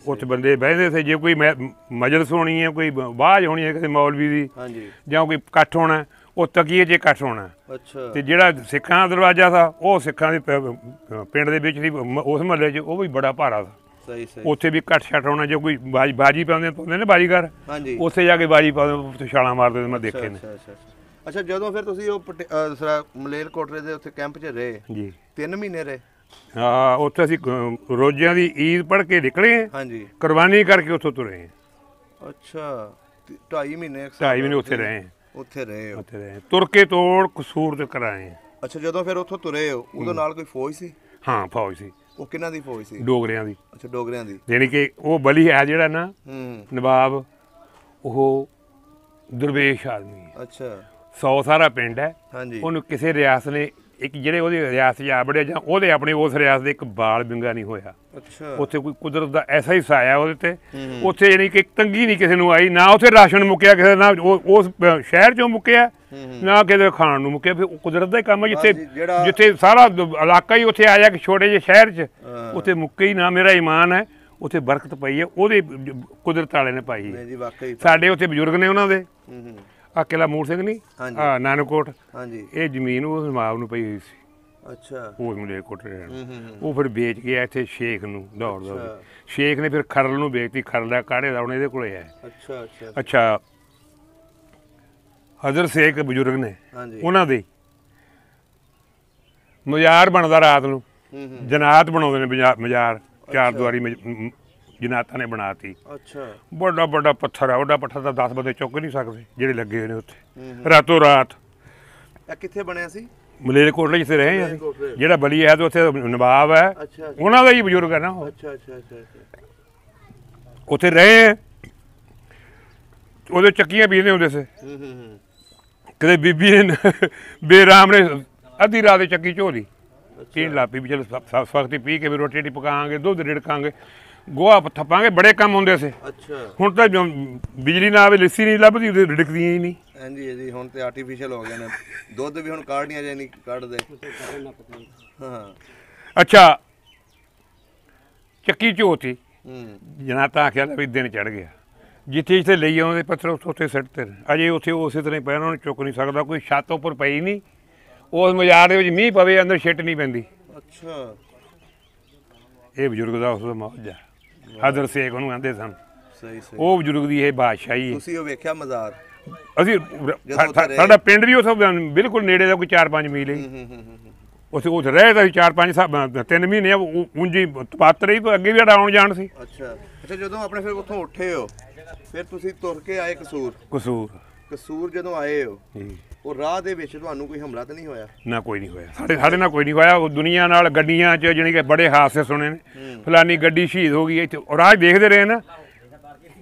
ਉੱਥੇ ਬੰਦੇ ਬਹਿੰਦੇ ਸੀ। ਜੇ ਕੋਈ ਮਜਲਿਸ ਹੋਣੀ ਹੈ, ਕੋਈ ਬਾਜ਼ ਹੋਣੀ ਹੈ ਕਿਸੇ ਮੌਲਵੀ ਦੀ, ਜਾਂ ਕੋਈ ਇਕੱਠ ਹੋਣਾ, ਉਹ ਤਕੀਏ 'ਚ ਇਕੱਠ ਹੋਣਾ। ਅੱਛਾ, ਤੇ ਜਿਹੜਾ ਸਿੱਖਾਂ ਦਾ ਦਰਵਾਜ਼ਾ ਸੀ, ਉਹ ਸਿੱਖਾਂ ਦੇ ਪਿੰਡ ਦੇ ਵਿੱਚ ਸੀ, ਉਸ ਮਹੱਲੇ 'ਚ ਉਹ ਵੀ ਬੜਾ ਭਾਰਾ ਸੀ। ਉੱਥੇ ਵੀ ਇਕੱਠ ਛੱਟ ਹੋਣਾ। ਜੇ ਕੋਈ ਬਾਜੀ ਪਾਉਂਦੇ ਨੇ ਬਾਜੀਗਰ, ਉੱਥੇ ਜਾ ਕੇ ਬਾਜੀ ਪਾਉਂਦੇ, ਉੱਥੇ ਛਾਲਾਂ ਮਾਰਦੇ ਮੈਂ ਦੇਖੇ ਨੇ। ਅੱਛਾ, ਜਦੋਂ ਫਿਰ ਤੁਸੀਂ ਉਹ ਮਲੇਰਕੋਟਲੇ ਦੇ ਉੱਥੇ ਕੈਂਪ 'ਚ ਰਹੇ ਜੀ, 3 ਮਹੀਨੇ ਰਹੇ? ਹਾਂ, ਉੱਥੇ ਅਸੀਂ ਰੋਜ਼ਿਆਂ ਦੀ ਈਦ ਪੜ੍ਹ ਕੇ ਨਿਕਲੇ। ਹਾਂਜੀ, ਕੁਰਬਾਨੀ ਕਰਕੇ ਉੱਥੋਂ ਤੁਰੇ। ਅੱਛਾ 2.5 ਮਹੀਨੇ 2.5 ਮਹੀਨੇ ਉੱਥੇ ਰਹੇ ਉੱਥੇ ਰਹੇ ਹੋ। ਉੱਥੇ ਰਹੇ ਤੁਰ ਕੇ ਤੋੜ ਕਸੂਰ ਤੇ ਕਰਾਏ। ਅੱਛਾ ਜਦੋਂ ਫਿਰ ਉੱਥੋਂ ਤੁਰੇ ਹੋ ਉਦੋਂ ਨਾਲ ਕੋਈ ਫੌਜ ਸੀ? ਹਾਂ ਫੌਜ ਸੀ। ਉਹ ਕਿਹਨਾਂ ਦੀ ਫੌਜ ਸੀ? ਡੋਗਰਿਆਂ ਦੀ। ਅੱਛਾ ਡੋਗਰਿਆਂ ਦੀ। ਜਾਣੀ ਕਿ ਉਹ ਬਲੀ ਹੈ ਜਿਹੜਾ ਨਾ ਨਵਾਬ, ਉਹ ਦਰਵੇਸ਼ ਆਦਮੀ ਹੈ। ਅੱਛਾ 100 ਸਾਰਾ ਪਿੰਡ ਹੈ। ਹਾਂਜੀ ਉਹਨੂੰ ਕਿਸੇ ਰਿਆਸਤ ਨੇ ਇੱਕ ਜਿਹੜੇ ਉਹਦੀ ਰਿਆਸਤ 'ਚ ਆ ਬੜੇ ਜਾਂ ਉਹਦੇ ਆਪਣੇ ਉਸ ਰਿਆਸਤ ਦੇ ਇੱਕ ਬਾਲ ਵਿੰਗਾ ਨਹੀਂ ਹੋਇਆ। ਅੱਛਾ ਉੱਥੇ ਕੋਈ ਕੁਦਰਤ ਦਾ ਐਸਾ ਹੀ ਸਾਇਆ ਉਹਦੇ ਤੇ। ਉੱਥੇ ਯਾਨੀ ਕਿ ਤੰਗੀ ਨਹੀਂ ਕਿਸੇ ਨੂੰ ਆਈ, ਨਾ ਉੱਥੇ ਰਾਸ਼ਨ ਮੁੱਕਿਆ ਕਿਸੇ ਦਾ, ਨਾ ਉਸ ਸ਼ਹਿਰ 'ਚੋਂ ਮੁੱਕਿਆ, ਨਾ ਕਿਸੇ ਖਾਣ ਨੂੰ ਮੁੱਕਿਆ। ਫਿਰ ਕੁਦਰਤ ਦਾ ਹੀ ਕੰਮ ਹੈ, ਜਿੱਥੇ ਸਾਰਾ ਇਲਾਕਾ ਹੀ ਉੱਥੇ ਆਇਆ ਕਿ ਛੋਟੇ ਜਿਹੇ ਸ਼ਹਿਰ 'ਚ ਉੱਥੇ ਮੁੱਕੇ ਹੀ ਨਾ। ਮੇਰਾ ਈਮਾਨ ਹੈ ਉੱਥੇ ਬਰਕਤ ਪਈ ਹੈ, ਉਹਦੇ ਕੁਦਰਤ ਵਾਲੇ ਨੇ ਪਾਈ ਹੈ। ਸਾਡੇ ਉੱਥੇ ਬਜ਼ੁਰਗ ਨੇ ਉਹਨਾਂ ਦੇ, ਆ ਕਿਲਾ ਮੂਰ ਸਿੰਘ ਨਹੀਂ ਆ ਨਾਨਕੋਟ, ਇਹ ਜ਼ਮੀਨ ਉਹ ਨਵਾਬ ਨੂੰ ਪਈ ਹੋਈ ਸੀ। ਅੱਛਾ ਉਹ ਮਲੇਰਕੋਟ ਉਹ ਫਿਰ ਵੇਚ ਗਿਆ ਇੱਥੇ ਸ਼ੇਖ ਨੂੰ, ਦੌੜ ਦੌੜ ਸ਼ੇਖ ਨੇ ਫਿਰ ਖਰਲ ਨੂੰ ਵੇਚਤੀ। ਖਰਲ ਦਾ ਕਾੜੇ ਦਾ ਹੁਣ ਇਹਦੇ ਕੋਲੇ ਹੈ। ਅੱਛਾ ਅੱਛਾ ਅੱਛਾ ਹਜ਼ਰ ਸ਼ੇਖ ਬਜ਼ੁਰਗ ਨੇ, ਉਹਨਾਂ ਦੇ ਮਜ਼ਾਰ ਬਣਦਾ ਰਾਤ ਨੂੰ, ਜਨਾਤ ਬਣਾਉਂਦੇ ਨੇ ਮਜ਼ਾਰ, ਚਾਰ ਦੁਆਰੀ ਜਨਾਤਾਂ ਨੇ ਬਣਾਤੀ। ਅੱਛਾ ਵੱਡਾ ਵੱਡਾ ਪੱਥਰ ਹੈ, ਵੱਡਾ ਪੱਥਰ ਤਾਂ 10 ਬੰਦੇ ਚੁੱਕ ਨਹੀਂ ਸਕਦੇ ਜਿਹੜੇ ਲੱਗੇ ਹੋਏ ਨੇ ਉੱਥੇ ਰਾਤੋਂ ਰਾਤ। ਇਹ ਕਿੱਥੇ ਬਣਿਆ ਸੀ? ਮਲੇਰਕੋਟਲੇ ਜਿੱਥੇ ਰਹੇ ਅਸੀਂ। ਜਿਹੜਾ ਬਲੀ ਹੈ ਤੇ ਉੱਥੇ ਨਵਾਬ ਹੈ, ਉਹਨਾਂ ਦਾ ਹੀ ਬਜ਼ੁਰਗ ਹੈ ਨਾ ਉਹ। ਅੱਛਾ ਅੱਛਾ ਅੱਛਾ ਉੱਥੇ ਰਹੇ, ਉਹਦੇ ਚੱਕੀਆਂ ਪੀਂਦੇ ਹੁੰਦੇ ਸੀ। ਕਦੇ ਬੀਬੀ ਨੇ ਬੇਰਾਮ ਨੇ ਅੱਧੀ ਰਾਤ ਚੱਕੀ ਝੋਲੀ ਪੀਣ ਲੱਗ ਪਈ ਵੀ ਚਲ ਸਖਤੀ ਪੀ ਕੇ ਵੀ ਰੋਟੀ ਰੋਟੀ ਪਕਾਵਾਂਗੇ, ਦੁੱਧ ਰਿੜਕਾਂਗੇ, ਗੋਹਾ ਥੱਪਾਂਗੇ, ਬੜੇ ਕੰਮ ਹੁੰਦੇ ਸੀ। ਅੱਛਾ ਹੁਣ ਤਾਂ ਬਿਜਲੀ ਨਾ ਆਵੇ, ਲੱਸੀ ਨਹੀਂ ਲੱਭਦੀ, ਉਹਦੇ ਰਿੜਕਦੀਆਂ ਹੀ ਨਹੀਂ। ਹਾਂਜੀ ਜੀ ਹੁਣ ਤੇ ਆਰਟੀਫੀਸ਼ੀਅਲ ਹੋ ਗਏ ਨੇ, ਦੁੱਧ ਵੀ ਹੁਣ ਕਾੜਨੀਆਂ ਜੇ ਨਹੀਂ ਕੱਢਦੇ। ਹਾਂ ਅੱਛਾ ਚੱਕੀ ਝੋਤੀ ਜਨਾਤਾ ਆਖਿਆ ਵੀ ਦਿਨ ਚੜ ਗਿਆ, ਜਿੱਥੇ ਜਿੱਥੇ ਲਈ ਆਉਂਦੇ ਪੱਥਰ ਉੱਥੇ ਸਿੱਟਦੇ ਨੇ। ਅਜੇ ਉੱਥੇ ਉਸੇ ਤਰ੍ਹਾਂ ਹੀ ਪਿਆ, ਉਹਨਾਂ ਨੂੰ ਚੁੱਕ ਨਹੀਂ ਸਕਦਾ ਕੋਈ। ਛੱਤ ਉੱਪਰ ਪਈ ਨਹੀਂ, ਉਸ ਮਜ਼ਾਰ ਦੇ ਵਿੱਚ ਮੀਂਹ ਪਵੇ ਅੰਦਰ ਛਿੱਟ ਨਹੀਂ ਪੈਂਦੀ। ਅੱਛਾ ਇਹ ਬਜ਼ੁਰਗ ਦਾ ਉਸ ਦਾ ਮੌਜ ਹੈ, ਹਜ਼ਰ ਸ਼ੇਖ ਉਹਨੂੰ ਕਹਿੰਦੇ ਸਨ। ਸਹੀ ਸਹੀ ਉਹ ਬਜ਼ੁਰਗ ਦੀ ਇਹ ਬਾਦਸ਼ਾਹੀ। ਤੁਸੀਂ ਉਹ ਵੇਖਿਆ ਮਜ਼ਾਰ? ਅਸੀਂ ਸਾਡਾ ਪਿੰਡ ਵੀ ਉੱਥੇ ਬਿਲਕੁਲ ਨੇੜੇ ਦਾ, ਕੋਈ 4-5 ਮੀਲ ਹੀ ਉੱਥੇ ਰਹੇ ਤਾਂ 4-5 3 ਮਹੀਨੇ ਉਂਝੀ ਪਾਤਰ ਹੀ, ਅੱਗੇ ਵੀ ਆਉਣ ਜਾਣ ਸੀ। ਅੱਛਾ ਅੱਛਾ ਜਦੋਂ ਆਪਣੇ ਫਿਰ ਉੱਥੋਂ ਉੱਠੇ ਹੋ, ਫਿਰ ਤੁਸੀਂ ਤੁਰ ਕੇ ਆਏ ਕਸੂਰ ਜਦੋਂ ਆਏ ਹੋ, ਉਹ ਰਾਹ ਦੇ ਵਿੱਚ ਤੁਹਾਨੂੰ ਕੋਈ ਹਮਲਾ ਤਾਂ ਨਹੀਂ ਹੋਇਆ? ਨਾ ਕੋਈ ਨਹੀਂ ਹੋਇਆ, ਸਾਡੇ ਨਾਲ ਕੋਈ ਨਹੀਂ ਹੋਇਆ। ਉਹ ਦੁਨੀਆ ਨਾਲ ਗੱਡੀਆਂ 'ਚ ਜਾਣੀ ਕਿ ਬੜੇ ਹਾਦਸੇ ਸੁਣੇ ਨੇ, ਫਲਾਨੀ ਗੱਡੀ ਸ਼ਹੀਦ ਹੋ ਗਈ ਇੱਥੇ। ਰਾਹ ਦੇਖਦੇ ਰਹੇ ਨਾ,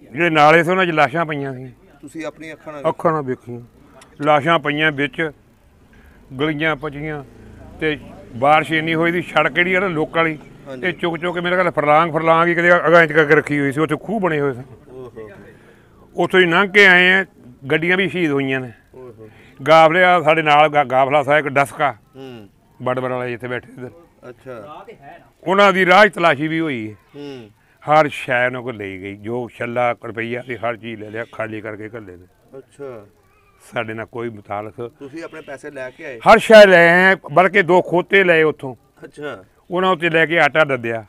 ਜਿਹੜੇ ਨਾਲੇ ਸੀ ਉਹਨਾਂ 'ਚ ਲਾਸ਼ਾਂ ਪਈਆਂ ਸੀ। ਤੁਸੀਂ ਆਪਣੀ ਅੱਖਾਂ ਨਾਲ ਵੇਖੀਆਂ ਲਾਸ਼ਾਂ ਪਈਆਂ ਵਿੱਚ, ਗਲੀਆਂ ਪਚੀਆਂ, ਤੇ ਬਾਰਿਸ਼ ਇੰਨੀ ਹੋਈ ਦੀ, ਸੜਕ ਜਿਹੜੀ ਆ ਨਾ ਲੋਕਾਂ ਵਾਲੀ, ਇਹ ਚੁੱਕ ਚੁੱਕ ਕੇ ਮੇਰੇ ਖਿਆਲ ਫਰਲਾਂਗ ਹੀ ਕਦੇ ਅਗਾਂਹ 'ਚ ਕਰਕੇ ਰੱਖੀ ਹੋਈ ਸੀ। ਉੱਥੇ ਖੂਹ ਬਣੇ ਹੋਏ ਸਨ, ਉੱਥੋਂ ਹੀ ਲੰਘ ਕੇ ਆਏ ਆ। ਗੱਡੀਆਂ ਵੀ ਸ਼ਹੀਦ ਹੋਈਆਂ ਨੇ। ਗਾਫਲੇ ਆ ਸਾਡੇ ਨਾਲ, ਗਾਫਲਾ ਸਾਹਿਬ ਇੱਕ ਡਸਕਾ ਬੜਬੜ ਵਾਲੇ ਜਿੱਥੇ ਬੈਠੇ ਇੱਧਰ, ਅੱਛਾ ਉਹਨਾਂ ਦੀ ਰਾਹ 'ਚ ਤਲਾਸ਼ੀ ਵੀ ਹੋਈ ਹੈ। ਹਰ ਸ਼ੈ ਉਹਨਾਂ ਕੋਲ ਲਈ ਗਈ, ਜੋ ਛੱਲਾ ਰੁਪਈਆ ਸੀ ਹਰ ਚੀਜ਼ ਲੈ ਲਿਆ, ਖਾਲੀ ਕਰਕੇ ਘੱਲੇ ਨੇ। ਅੱਛਾ ਸਾਡੇ ਨਾਲ ਕੋਈ ਮੁਤਾਲਕ। ਤੁਸੀਂ ਆਪਣੇ ਪੈਸੇ ਲੈ ਕੇ ਆਏ? ਹਰ ਸ਼ੈ ਲੈ ਆਏ, ਬਲਕਿ 2 ਖੋਤੇ ਲਏ ਉੱਥੋਂ। ਅੱਛਾ ਉਹਨਾਂ ਉੱਤੇ ਲੈ ਕੇ ਆਟਾ ਲੱਦਿਆ,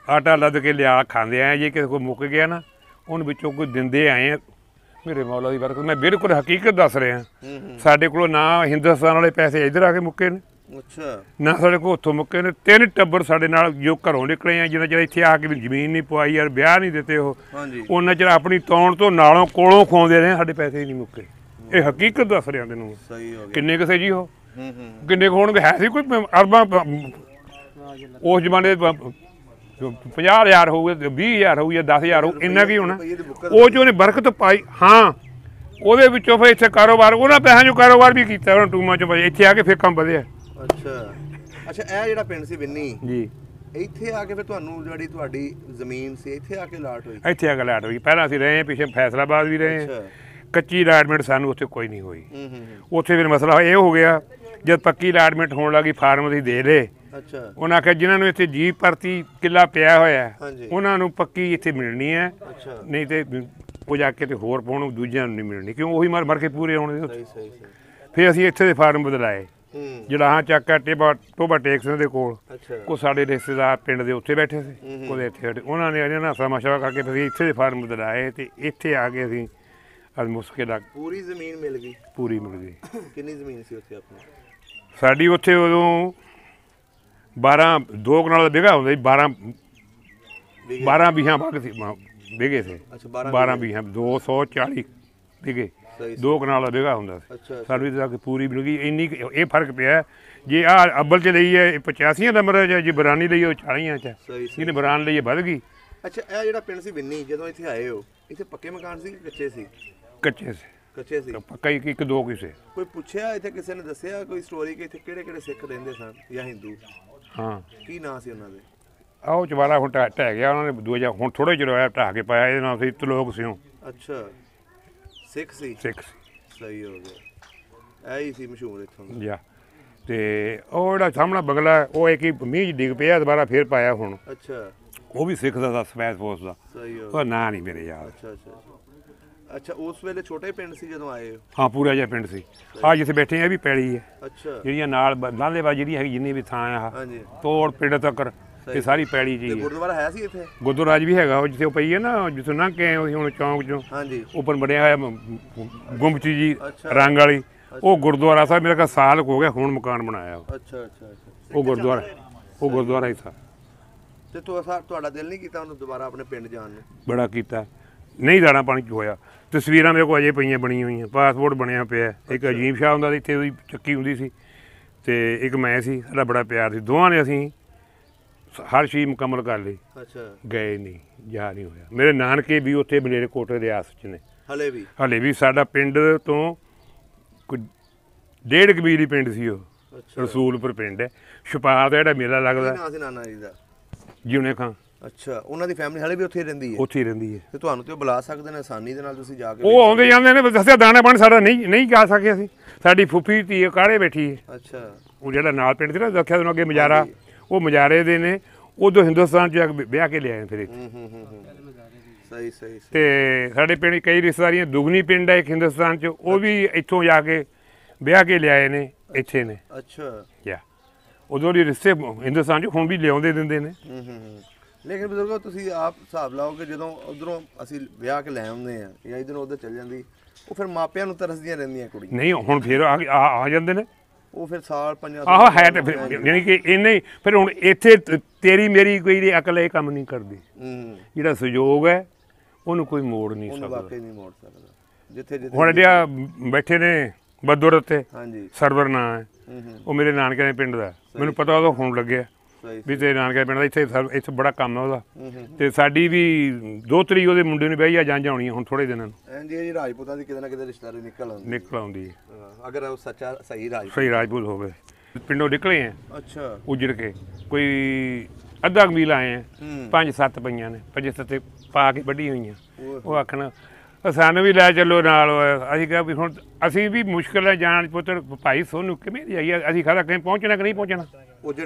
ਆਟਾ ਲੱਦ ਕੇ ਲਿਆ ਖਾਂਦੇ ਆਏ। ਜੇ ਕਿਸੇ ਕੋਲ ਮੁੱਕ ਗਿਆ ਨਾ, ਉਹਨੂੰ ਵਿੱਚੋਂ ਕੋਈ ਦਿੰਦੇ ਆਏ। ਮੇਰੇ ਮੌਲਾ ਦੀ ਬਰਕਤ, ਮੈਂ ਬਿਲਕੁਲ ਹਕੀਕਤ ਦੱਸ ਰਿਹਾ। ਸਾਡੇ ਕੋਲੋਂ ਨਾ ਹਿੰਦੁਸਤਾਨ ਵਾਲੇ ਪੈਸੇ ਇੱਧਰ ਆ ਕੇ ਮੁੱਕੇ ਨੇ, ਅੱਛਾ ਨਾ ਸਾਡੇ ਕੋਲ ਉੱਥੋਂ ਮੁੱਕੇ ਨੇ। 3 ਟੱਬਰ ਸਾਡੇ ਨਾਲ ਜੋ ਘਰੋਂ ਨਿਕਲੇ ਆ, ਜਿੰਨਾ ਚਿਰ ਇੱਥੇ ਆ ਕੇ ਵੀ ਜ਼ਮੀਨ ਨਹੀਂ ਪਵਾਈ ਯਾਰ, ਵਿਆਹ ਨਹੀਂ ਦਿੱਤੇ ਉਹ, ਉਹਨਾਂ ਚਿਰ ਆਪਣੀ ਤੌਣ ਤੋਂ ਨਾਲੋਂ ਕੋਲੋਂ ਖਵਾਉਂਦੇ ਰਹੇ, ਸਾਡੇ ਪੈਸੇ ਨਹੀਂ ਮੁੱਕੇ। ਇਹ ਹਕੀਕਤ ਦੱਸ ਰਿਹਾ ਤੈਨੂੰ। ਕਿੰਨੇ ਕਿਸੇ ਜੀ ਉਹ ਕਿੰਨੇ ਕੁ ਹੋਣਗੇ? ਹੈ ਸੀ ਕੋਈ ਅਰਬਾਂ ਉਸ ਜ਼ਮਾਨੇ 50,000 ਹੋਊਗਾ, 20,000 ਹੋਊ ਜਾਂ 10,000 ਹੋਊ, ਇੰਨਾ ਕੀ ਹੋਣਾ। ਉਹ 'ਚ ਉਹਨੇ ਬਰਕਤ ਪਾਈ। ਹਾਂ ਉਹਦੇ ਵਿੱਚੋਂ ਫਿਰ ਇੱਥੇ ਕਾਰੋਬਾਰ, ਉਹਨਾਂ ਪੈਸਿਆਂ 'ਚੋਂ ਕਾਰੋਬਾਰ ਵੀ ਕੀਤਾ ਉਹਨਾਂ ਟੂਮਾਂ 'ਚੋਂ। ਇੱਥੇ ਆ ਕੇ ਫਿਰ ਕੰਮ ਵਧਿਆ। ਅੱਛਾ ਅੱਛਾ ਇਹ ਜਿਹੜਾ ਪਿੰਡ ਸੀ ਬਿੰਨੀ ਜੀ, ਇੱਥੇ ਆ ਕੇ ਫਿਰ ਤੁਹਾਨੂੰ ਜਿਹੜੀ ਤੁਹਾਡੀ ਜ਼ਮੀਨ ਸੀ ਇੱਥੇ ਆ ਕੇ ਲਾਟ ਹੋਈ? ਇੱਥੇ ਆ ਕੇ ਲਾਟ ਹੋਈ। ਪਹਿਲਾਂ ਅਸੀਂ ਰਹੇ, ਪਿੱਛੇ ਫੈਸਲਾਬਾਦ ਵੀ ਰਹੇ। ਕੱਚੀ ਅਲਾਟਮੈਂਟ ਸਾਨੂੰ ਉੱਥੇ ਕੋਈ ਨਹੀਂ ਹੋਈ। ਉੱਥੇ ਫਿਰ ਮਸਲਾ ਇਹ ਹੋ ਗਿਆ, ਜਦ ਪੱਕੀ ਅਲਾਟਮੈਂਟ ਹੋਣ ਲੱਗੀ, ਫਾਰਮ ਅਸੀਂ ਦੇ ਲਏ। ਅੱਛਾ ਉਹਨਾਂ ਆਖਿਆ ਜਿਨ੍ਹਾਂ ਨੂੰ ਇੱਥੇ ਜੀਪ ਭਰਤੀ ਕਿੱਲਾ ਪਿਆ ਹੋਇਆ, ਉਹਨਾਂ ਨੂੰ ਪੱਕੀ ਇੱਥੇ ਮਿਲਣੀ ਹੈ, ਨਹੀਂ ਤੇ ਉਹ ਜਾ ਕੇ ਤੇ ਹੋਰ ਪਾਉਣ, ਦੂਜਿਆਂ ਨੂੰ ਨਹੀਂ ਮਿਲਣੀ, ਕਿਉਂ ਉਹੀ ਮਰ ਕੇ ਪੂਰੇ ਆਉਣੇ। ਫਿਰ ਅਸੀਂ ਇੱਥੇ ਦੇ ਫਾਰਮ ਬਦਲਾਏ। ਜਲਾਹਾਂ ਚੱਕਾ ਟੋਬਾ ਟੈਕਸ ਦੇ ਕੋਲ, ਉਹ ਸਾਡੇ ਰਿਸ਼ਤੇਦਾਰ ਪਿੰਡ ਦੇ ਉੱਥੇ ਬੈਠੇ ਸੀ, ਉਹਦੇ ਇੱਥੇ ਉਹਨਾਂ ਨੇ ਇਹਨਾਂ ਨਾਲ ਮਸ਼ਵਰਾ ਕਰਕੇ ਫਿਰ ਇੱਥੇ ਦੇ ਫਾਰਮ ਬਦਲਾਏ, ਤੇ ਇੱਥੇ ਆ ਕੇ ਅਸੀਂ ਅੱਜ ਮੁਸ਼ਕਿਲ ਆ। ਪੂਰੀ ਜ਼ਮੀਨ ਮਿਲ ਗਈ? ਪੂਰੀ ਮਿਲ ਗਈ। ਕਿੰਨੀ ਜ਼ਮੀਨ ਸੀ ਉੱਥੇ ਆਪਣੀ? ਸਾਡੀ ਉੱਥੇ ਉਦੋਂ 2 ਕਨਾਲ ਦਾ ਬਿਘਾ ਹੁੰਦਾ ਸੀ, 12 ਵੀਹਾਂ ਬਾਗ ਸੀ, बिघे थे। अच्छा 12 बीघा 240 बीघे, 2 कनाल का बीघा होंदा सी। अच्छा सानू तक पूरी मिल गई। इन्नी ये फर्क पिया जे आ अब्बल च ਲਈ है 85 नंबर च, जे बरानी ਲਈ ਉਹ 40 ਚ, ਜਿਹਨੇ ਬਰਾਨ ਲਈ ਵੱਧ ਗਈ। ਅੱਛਾ ਇਹ ਜਿਹੜਾ ਪਿੰਡ ਸੀ ਬਿੰਨੀ, ਜਦੋਂ ਇੱਥੇ ਆਏ ਹੋ ਇੱਥੇ ਪੱਕੇ ਮਕਾਨ ਸੀ ਕਿ ਕੱਚੇ ਸੀ? ਕੱਚੇ ਸੀ। ਕੱਚੇ ਸੀ। ਪੱਕਾ ਇੱਕ ਦੋ ਕਿਸੇ ਕੋਈ ਪੁੱਛਿਆ ਇੱਥੇ ਕਿਸੇ ਨੇ ਦੱਸਿਆ ਕੋਈ ਸਟੋਰੀ ਕਿ ਇੱਥੇ ਕਿਹੜੇ ਕਿਹੜੇ ਸਿੱਖ ਰਹਿੰਦੇ ਸਨ ਜਾਂ ਹਿੰਦੂ? ਹਾਂ ਕੀ ਨਾਂ ਸੀ ਉਹਨਾਂ ਦੇ? ਆਹ ਚਵਾਰਾ ਹੁਣ ਢਹਿ ਗਿਆ ਉਹਨਾਂ ਨੇ, ਦੂਜਾ ਹੁਣ ਥੋੜੇ ਚਿਰ ਹੋਇਆ ਢਾਹ ਕੇ ਪਾਇਆ। ਇਹਦੇ ਨਾਲ ਸੀ ਤਲੋਕ ਸਿਉ। ਅੱਛਾ ਸਿੱਖ ਸੀ। ਸਿੱਖ ਸੀ। ਸਹੀ ਹੋ ਗਿਆ। ਇਹ ਹੀ ਸੀ ਮਸ਼ਹੂਰ ਇੱਥੋਂ ਦਾ। ਜਾ ਤੇ ਉਹ ਜਿਹੜਾ ਸਾਹਮਣਾ ਬੰਗਲਾ ਉਹ ਇੱਕ ਹੀ ਮੀਂਹ ਡਿੱਗ ਪਿਆ, ਦੁਬਾਰਾ ਫੇਰ ਪਾਇਆ ਹੁਣ। ਅੱਛਾ ਉਹ ਵੀ ਸਿੱਖ ਦਾ ਸਪੈਸ ਫੋਰਸ ਦਾ। ਸਹੀ ਹੋ ਉਹ ਨਾਂ ਨਹੀਂ ਮੇਰੇ ਯਾਦ। ਅੱਛਾ ਅੱਛਾ ਅੱਛਾ ਉਸ ਵੇਲੇ ਛੋਟੇ ਪਿੰਡ ਸੀ ਜਦੋਂ ਆਏ ਹੋ? ਹਾਂ ਪੂਰਾ ਜਿਹਾ ਪਿੰਡ ਸੀ। ਆ ਜਿੱਥੇ ਬੈਠੇ ਆ ਵੀ ਪੈਲੀ ਹੈ। ਅੱਛਾ ਜਿਹੜੀਆਂ ਨਾਲ ਨਾਲੇਬਾਜ਼ ਜਿਹੜੀ ਹੈਗੀ ਜਿੰਨੀ ਵੀ ਥਾਂ ਆ ਹਾਂਜੀ ਤੋੜ ਪਿੰਡ ਤੱਕ ਇਹ ਸਾਰੀ ਪੈਲੀ ਜੀ ਹੈ। ਗੁਰਦੁਆਰਾ ਹੈ ਸੀ ਇੱਥੇ? ਗੁਰਦੁਆਰਾ ਵੀ ਹੈਗਾ, ਉਹ ਜਿੱਥੇ ਉਹ ਪਈ ਹੈ ਨਾ, ਜਿੱਥੋਂ ਲੰਘ ਕੇ ਆਏ ਅਸੀਂ ਹੁਣ ਚੌਂਕ ਚੋਂ ਹਾਂਜੀ ਉੱਪਰ ਬਣਿਆ ਹੋਇਆ ਗੁੰਬਚੀ ਜੀ ਰੰਗ ਵਾਲੀ, ਉਹ ਗੁਰਦੁਆਰਾ ਸਾਹਿਬ ਮੇਰਾ ਸਾਲ ਹੋ ਗਿਆ ਹੁਣ ਮਕਾਨ ਬਣਾਇਆ। ਅੱਛਾ ਅੱਛਾ ਅੱਛਾ ਉਹ ਗੁਰਦੁਆਰਾ ਹੀ ਸੀ। ਤੇ ਤੁਹਾਡਾ ਦਿਲ ਨਹੀਂ ਕੀਤਾ ਉਹਨੂੰ ਦੁਬਾਰਾ ਆਪਣੇ ਪਿੰਡ ਜਾਣ ਨੂੰ? ਬੜਾ ਕੀਤਾ, ਨਹੀਂ ਦਾਣਾ ਪਾਣੀ ਚ ਹੋਇਆ। ਤਸਵੀਰਾਂ ਮੇਰੇ ਕੋਲ ਅਜੇ ਪਈਆਂ ਬਣੀਆਂ ਹੋਈਆਂ, ਪਾਸਪੋਰਟ ਬਣਿਆ ਪਿਆ। ਇੱਕ ਅਜੀਮ ਸ਼ਾਹ ਹੁੰਦਾ ਇੱਥੇ, ਉਹਦੀ ਚੱਕੀ ਹੁੰਦੀ ਸੀ, ਤੇ ਇੱਕ ਮੈਂ ਸੀ। ਸਾਡਾ ਬੜਾ ਪਿਆਰ ਸੀ ਦੋਵਾਂ ਨੇ। ਅਸੀਂ ਹਰ ਚੀਜ਼ ਮੁਕੰਮਲ ਕਰ ਲਈ। ਅੱਛਾ ਗਏ ਨਹੀਂ, ਜਾ ਨਹੀਂ ਹੋਇਆ। ਮੇਰੇ ਨਾਨਕੇ ਵੀ ਉੱਥੇ ਬਲੇਰੇ ਕੋਟੇ ਦੇ ਆਸ 'ਚ ਨੇ ਹਲੇ ਵੀ। ਸਾਡਾ ਪਿੰਡ ਤੋਂ ਕੋਈ 1.5 ਕਬੀਲੀ ਪਿੰਡ ਸੀ ਉਹ। ਰਸੂਲਪੁਰ ਪਿੰਡ ਹੈ। ਛਪਾਰ ਦਾ ਜਿਹੜਾ ਮੇਲਾ ਲੱਗਦਾ। ਕੀ ਨਾਂ ਸੀ ਨਾਨਾ ਜੀ ਦਾ? ਜਿਉਣੇ ਖਾਂ। ਅੱਛਾ ਉਹਨਾਂ ਦੀ ਫੈਮਿਲੀ ਹਲੇ ਵੀ ਉੱਥੇ ਰਹਿੰਦੀ ਹੈ? ਉੱਥੇ ਹੀ ਰਹਿੰਦੀ ਹੈ। ਤੇ ਤੁਹਾਨੂੰ ਤੇ ਉਹ ਬੁਲਾ ਸਕਦੇ ਨੇ ਆਸਾਨੀ ਦੇ ਨਾਲ, ਤੁਸੀਂ ਜਾ ਕੇ? ਉਹ ਆਉਂਦੇ ਜਾਂਦੇ ਨੇ, ਦੱਸਿਆ ਦਾਣਾ ਪਾਣੀ ਸਾਡਾ ਨਹੀਂ ਜਾ ਸਕੇ ਅਸੀਂ। ਸਾਡੀ ਫੁੱਫੀ ਧੀ ਕਾੜੇ ਬੈਠੀ ਹੈ। ਅੱਛਾ ਉਹ ਜਿਹੜਾ ਨਾਲ ਪਿੰਡ ਸੀ ਨਾ, ਦੱਸਿਆ ਤੁਹਾਨੂੰ ਅੱਗੇ ਮਜਾਰਾ, ਉਹ ਮਜਾਰੇ ਦੇ ਨੇ। ਉਦੋਂ ਹਿੰਦੁਸਤਾਨ 'ਚ ਜਾ ਕੇ ਵਿਆਹ ਕੇ ਲਿਆਏ ਫਿਰ ਇੱਥੇ। ਸਹੀ ਸਹੀ। ਤੇ ਸਾਡੇ ਪਿੰਡ ਕਈ ਰਿਸ਼ਤੇਦਾਰੀਆਂ, ਦੁਗਨੀ ਪਿੰਡ ਹੈ ਇੱਕ ਹਿੰਦੁਸਤਾਨ 'ਚ, ਉਹ ਵੀ ਇੱਥੋਂ ਜਾ ਕੇ ਵਿਆਹ ਕੇ ਲਿਆਏ ਨੇ, ਇੱਥੇ ਨੇ। ਅੱਛਾ ਯਾ ਉਦੋਂ ਦੀ ਰਿਸ਼ਤੇ ਹਿੰਦੁਸਤਾਨ 'ਚ ਹੁਣ ਵੀ ਲਿਆਉਂਦੇ ਦਿੰਦੇ ਨੇ। ਲੇਕਿਨ ਬਜ਼ੁਰਗੋ ਤੁਸੀਂ ਆਪ ਹਿਸਾਬ ਲਾਓ ਕਿ ਜਦੋਂ ਉਧਰੋਂ ਅਸੀਂ ਵਿਆਹ ਕੇ ਲੈ ਆਉਂਦੇ ਆ ਜਾਂ ਇੱਧਰੋਂ ਉੱਧਰ ਚੱਲ ਜਾਂਦੀ, ਉਹ ਫਿਰ ਮਾਪਿਆਂ ਨੂੰ ਤਰਸਦੀਆਂ ਰਹਿੰਦੀਆਂ ਕੁੜੀਆਂ। ਨਹੀਂ ਹੁਣ ਫਿਰ ਆ ਜਾਂਦੇ ਨੇ। ਉਹ ਫਿਰ ਸਾਲ 5 ਆਹੋ ਹੈ ਤੇ ਯਾਨੀ ਕਿ ਇੰਨੇ ਹੀ। ਫਿਰ ਹੁਣ ਇੱਥੇ ਤੇਰੀ ਮੇਰੀ ਕੋਈ ਅਕਲ ਇਹ ਕੰਮ ਨਹੀਂ ਕਰਦੀ। ਜਿਹੜਾ ਸਹਿਯੋਗ ਹੈ ਉਹਨੂੰ ਕੋਈ ਮੋੜ ਨਹੀਂ ਸਕਦਾ। ਵਾਕਈ ਨਹੀਂ ਮੋੜ ਸਕਦਾ। ਜਿੱਥੇ ਜਿੱਥੇ ਹੁਣ ਜਿਹੜਾ ਬੈਠੇ ਨੇ ਬਦੋਰ ਉੱਤੇ, ਹਾਂਜੀ ਸਰਵਰ ਸਰਵਰ ਨਾਂ ਹੈ, ਉਹ ਮੇਰੇ ਨਾਨਕੇ ਦੇ ਪਿੰਡ ਦਾ। ਮੈਨੂੰ ਪਤਾ ਉਹਦਾ ਹੁਣ ਲੱਗਿਆ ਵੀ ਤੇਰੇ ਨਾਨਕੇ ਪਿੰਡ ਦਾ ਇੱਥੇ ਬੜਾ ਕੰਮ ਹੈ ਉਹਦਾ। ਤੇ ਸਾਡੀ ਵੀ 2 ਤਰੀਕ ਉਹਦੇ ਮੁੰਡੇ ਨੂੰ ਵਿਆਹੀ ਆ ਜਾਂਚ ਆਉਣੀ ਹੁਣ ਥੋੜੇ ਦਿਨਾਂ ਨੂੰ। ਹਾਂਜੀ ਜੀ ਰਾਜਪੂਤਾਂ ਦੀ ਕਿਤੇ ਨਾ ਕਿਤੇ ਰਿਸ਼ਤੇਦਾਰੀ ਨਿਕਲ ਆਉਂਦੀ ਹੈ। ਅਗਰ ਉਹ ਸੱਚਾ ਸਹੀ ਰਾਜਪੂਤ ਹੋਵੇ। ਪਿੰਡੋਂ ਨਿਕਲੇ ਆ। ਅੱਛਾ ਉਜੜ ਕੇ ਕੋਈ ਅੱਧਾ ਕਬੀਲਾ ਆਏ ਆ। 5-7 ਪਈਆਂ ਨੇ, 5-7 ਪਾ ਕੇ ਵੱਢੀ ਹੋਈਆਂ। ਉਹ ਆਖਣ ਸਾਨੂੰ ਵੀ ਲੈ ਚੱਲੋ ਨਾਲ। ਅਸੀਂ ਕਿਹਾ ਵੀ ਹੁਣ ਅਸੀਂ ਵੀ ਮੁਸ਼ਕਿਲ ਹੈ ਜਾਣ ਪੁੱਤਰ ਭਾਈ ਸੋਨੂੰ ਕਿਵੇਂ ਜਾਈਏ, ਅਸੀਂ ਖਰਾ ਕਿਵੇਂ ਪਹੁੰਚਣਾ ਕਿ ਨਹੀਂ ਪਹੁੰਚਣਾ।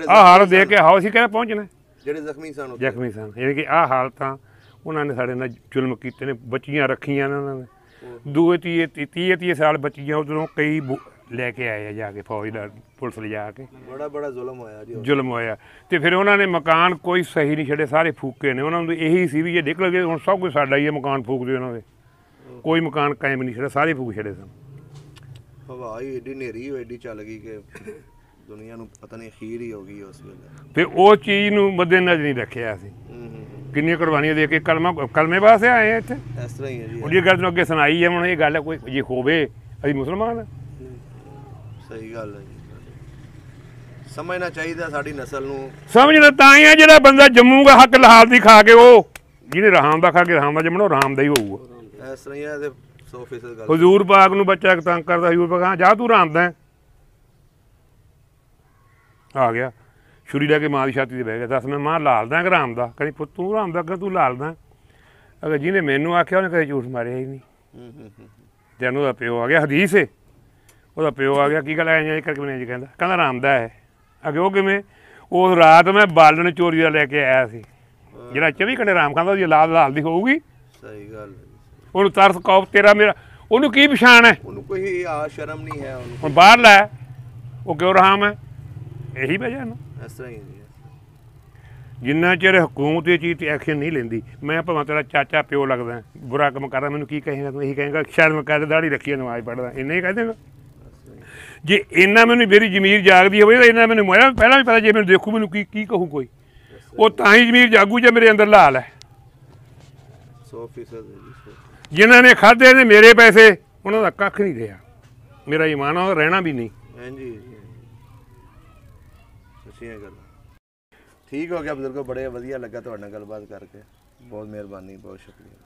ਆਹ ਹਾਲਤ ਦੇਖ ਕੇ ਆਓ ਅਸੀਂ ਕਹਿੰਦੇ ਪਹੁੰਚਣਾ। ਜਿਹੜੇ ਜ਼ਖਮੀ ਸਨ ਯਾਨੀ ਕਿ ਆਹ ਹਾਲਤਾਂ ਉਹਨਾਂ ਨੇ ਸਾਡੇ ਨਾਲ ਜ਼ੁਲਮ ਕੀਤੇ ਨੇ। ਬੱਚੀਆਂ ਰੱਖੀਆਂ ਨੇ ਉਹਨਾਂ ਨੇ। 2-30 ਸਾਲ ਬੱਚੀਆਂ ਉੱਧਰੋਂ ਕਈ ਲੈ ਕੇ ਆਏ ਆ ਜਾ ਕੇ, ਫੌਜ ਦਾ ਪੁਲਿਸ ਲਿਜਾ ਕੇ। ਬੜਾ ਜ਼ੁਲਮ ਹੋਇਆ ਜੀ। ਜ਼ੁਲਮ ਹੋਇਆ। ਤੇ ਫਿਰ ਉਹਨਾਂ ਨੇ ਮਕਾਨ ਕੋਈ ਸਹੀ ਨਹੀਂ ਛੱਡੇ, ਸਾਰੇ ਫੂਕੇ ਨੇ। ਉਹਨਾਂ ਨੂੰ ਇਹੀ ਸੀ ਵੀ ਜੇ ਨਿਕਲ ਗਏ ਹੁਣ ਸਭ ਕੁਝ ਸਾਡਾ ਹੀ ਹੈ, ਮਕਾਨ ਫੂਕ ਦਿਓ ਉਹਨਾਂ ਦੇ। ਕੋਈ ਮਕਾਨ ਕਾਇਮ ਨਹੀਂ ਛੱਡਿਆ, ਸਾਰੇ ਫੂਕ ਛੱਡੇ ਸਨ। ਹਵਾ ਹੀ ਏਡੀ ਹਨੇਰੀ ਏਡੀ ਚੱਲ ਗਈ ਕਿ ਦੁਨੀਆ ਨੂੰ ਪਤਾ ਨਹੀਂ ਅਖੀਰ ਹੀ ਹੋ ਗਈ ਉਸ ਵੇਲੇ। ਫਿਰ ਉਹ ਚੀਜ਼ ਨੂੰ ਮੱਦੇਨਜ਼ਰ ਨਹੀਂ ਰੱਖਿਆ ਅਸੀਂ। ਕਿੰਨੀਆਂ ਕੁਰਬਾਨੀਆਂ ਦੇ ਕੇ ਕਲਮੇ ਵਾਸਤੇ ਆਏ ਆ ਇੱਥੇ। ਇਸ ਤਰ੍ਹਾਂ ਹੀ ਹੈ ਜੀ। ਉਹਦੀ ਗੱਲ ਨੂੰ ਅੱਗੇ ਸੁਣਾਈ ਹੈ। ਹੁਣ ਇਹ ਗੱਲ ਕੋਈ ਜੇ ਹੋਵੇ ਅਸੀਂ ਮੁਸਲਮਾਨ ਹਾਂ। ਸਹੀ ਗੱਲ ਹੈ ਜੀ। ਸਮਝਣਾ ਚਾਹੀਦਾ ਸਾਡੀ ਨਸਲ ਨੂੰ। ਸਮਝਣਾ ਤਾਂ ਹੀ ਹੈ ਜਿਹੜਾ ਬੰਦਾ ਜੰਮੂਗਾ ਹੱਕ ਲਾਲ ਦੀ ਖਾ ਕੇ, ਉਹ ਜਿਹਨੇ ਰਾਮ ਦਾ ਖਾ ਕੇ ਰਾਮ ਦਾ ਜੰਮਣਾ, ਉਹ ਰਾਮ ਦਾ ਹੀ ਹੋਊਗਾ। ਇਸ ਤਰ੍ਹਾਂ ਹੀ ਹੈ ਤੇ 100% ਗੱਲ। ਹਜ਼ੂਰ ਪਾਕ ਨੂੰ ਬੱਚਾ ਤੰਗ ਕਰਦਾ, ਹਜ਼ੂਰ ਪਾਕ ਹਾਂ ਜਾ ਤੂੰ ਰਾਮ ਦਾ ਆ ਗਿਆ। ਛੁਰੀ ਲੈ ਕੇ ਮਾਂ ਦੀ ਛਾਤੀ 'ਤੇ ਬਹਿ ਗਿਆ। ਦੱਸ ਮੈਂ ਮਾਂ ਲਾਲਦਾ ਕਿ ਰਾਮ ਦਾ? ਕਹਿੰਦੀ ਪੁੱਤ ਤੂੰ ਰਾਮ ਦਾ ਕਿ ਤੂੰ ਲਾਲਦਾ? ਅਗਰ ਜਿਹਨੇ ਮੈਨੂੰ ਆਖਿਆ ਉਹਨੇ ਕਦੇ ਝੂਠ ਮਾਰਿਆ ਹੀ ਨਹੀਂ। ਤੈਨੂੰ ਉਹਦਾ ਪਿਓ ਆ ਗਿਆ, ਹਦੀਸ ਹੈ। ਉਹਦਾ ਪਿਓ ਆ ਗਿਆ, ਕੀ ਗੱਲ ਐਂ ਕਰਕੇ ਮੈਨੂੰ ਇੰਝ ਕਹਿੰਦਾ ਰਾਮ ਦਾ ਹੈ। ਅੱਗੇ ਉਹ ਕਿਵੇਂ? ਉਸ ਰਾਤ ਮੈਂ ਬਾਲਣ ਚੋਰੀ ਦਾ ਲੈ ਕੇ ਆਇਆ ਸੀ। ਜਿਹੜਾ 24 ਘੰਟੇ ਰਾਮ ਖਾਂਦਾ ਉਹਦੀ ਲਾਲ ਲਾਲ ਦੀ ਹੋਊਗੀ। ਸਹੀ ਗੱਲ। ਉਹਨੂੰ ਤਰਸ ਕੌਫ ਤੇਰਾ ਮੇਰਾ, ਉਹਨੂੰ ਕੀ ਪਛਾਣ ਹੈ? ਉਹਨੂੰ ਕੋਈ ਆ ਸ਼ਰਮ ਨਹੀਂ ਹੈ ਉਹਨੂੰ। ਹੁਣ ਬਾਹਰ ਲੈ ਉਹ ਕਿਉਂ ਰਾਮ ਹੈ? ਇਹੀ ਵਜ੍ਹਾ ਨਾ। ਇਸ ਤਰ੍ਹਾਂ ਹੀ ਜਿੰਨਾ ਚਿਰ ਹਕੂਮਤ ਇਹ ਚੀਜ਼ 'ਤੇ ਐਕਸ਼ਨ ਨਹੀਂ ਲੈਂਦੀ, ਮੈਂ ਭਾਵੇਂ ਤੇਰਾ ਚਾਚਾ ਪਿਓ ਲੱਗਦਾ, ਬੁਰਾ ਕੰਮ ਕਰਦਾ, ਮੈਨੂੰ ਕੀ ਕਹੇਗਾ ਤੂੰ? ਇਹੀ ਕਹੇਗਾ ਸ਼ਰਮ ਕਰ, ਦਾੜੀ ਰੱਖੀ, ਨਮਾਜ਼ ਪੜ੍ਹਦਾ, ਇੰਨਾ ਹੀ ਕਹਿ ਦੇਗਾ। ਜੇ ਇੰਨਾ ਮੈਨੂੰ ਮੇਰੀ ਜ਼ਮੀਰ ਜਾਗਦੀ ਹੋਵੇ ਤਾਂ ਇੰਨਾ ਮੈਨੂੰ ਪਹਿਲਾਂ ਵੀ ਪਤਾ, ਜੇ ਮੈਨੂੰ ਦੇਖੂ ਮੈਨੂੰ ਕੀ ਕਹੂ ਕੋਈ। ਉਹ ਤਾਂ ਹੀ ਜ਼ਮੀਰ ਜਾਗੂ ਜੇ ਮੇਰੇ ਅੰਦਰ ਲਾਲ ਹੈ। 100% ਜੀ 100%। ਜਿਨ੍ਹਾਂ ਨੇ ਖਾਧੇ ਨੇ ਮੇਰੇ ਪੈਸੇ, ਉਹਨਾਂ ਦਾ ਕੱਖ ਨਹੀਂ ਰਿਹਾ। ਮੇਰਾ ਈਮਾਨ ਆ, ਉਹ ਰਹਿਣਾ ਵੀ ਨਹੀਂ। ਹਾਂਜੀ ਸੱਚੀਆਂ ਗੱਲ। ਠੀਕ ਹੋ ਗਿਆ ਬਜ਼ੁਰਗੋ, ਬੜੇ ਵਧੀਆ ਲੱਗਾ ਤੁਹਾਡੇ ਨਾਲ ਗੱਲਬਾਤ ਕਰਕੇ। ਬਹੁਤ ਮਿਹਰਬਾਨੀ, ਬਹੁਤ ਸ਼ੁਕਰੀਆ।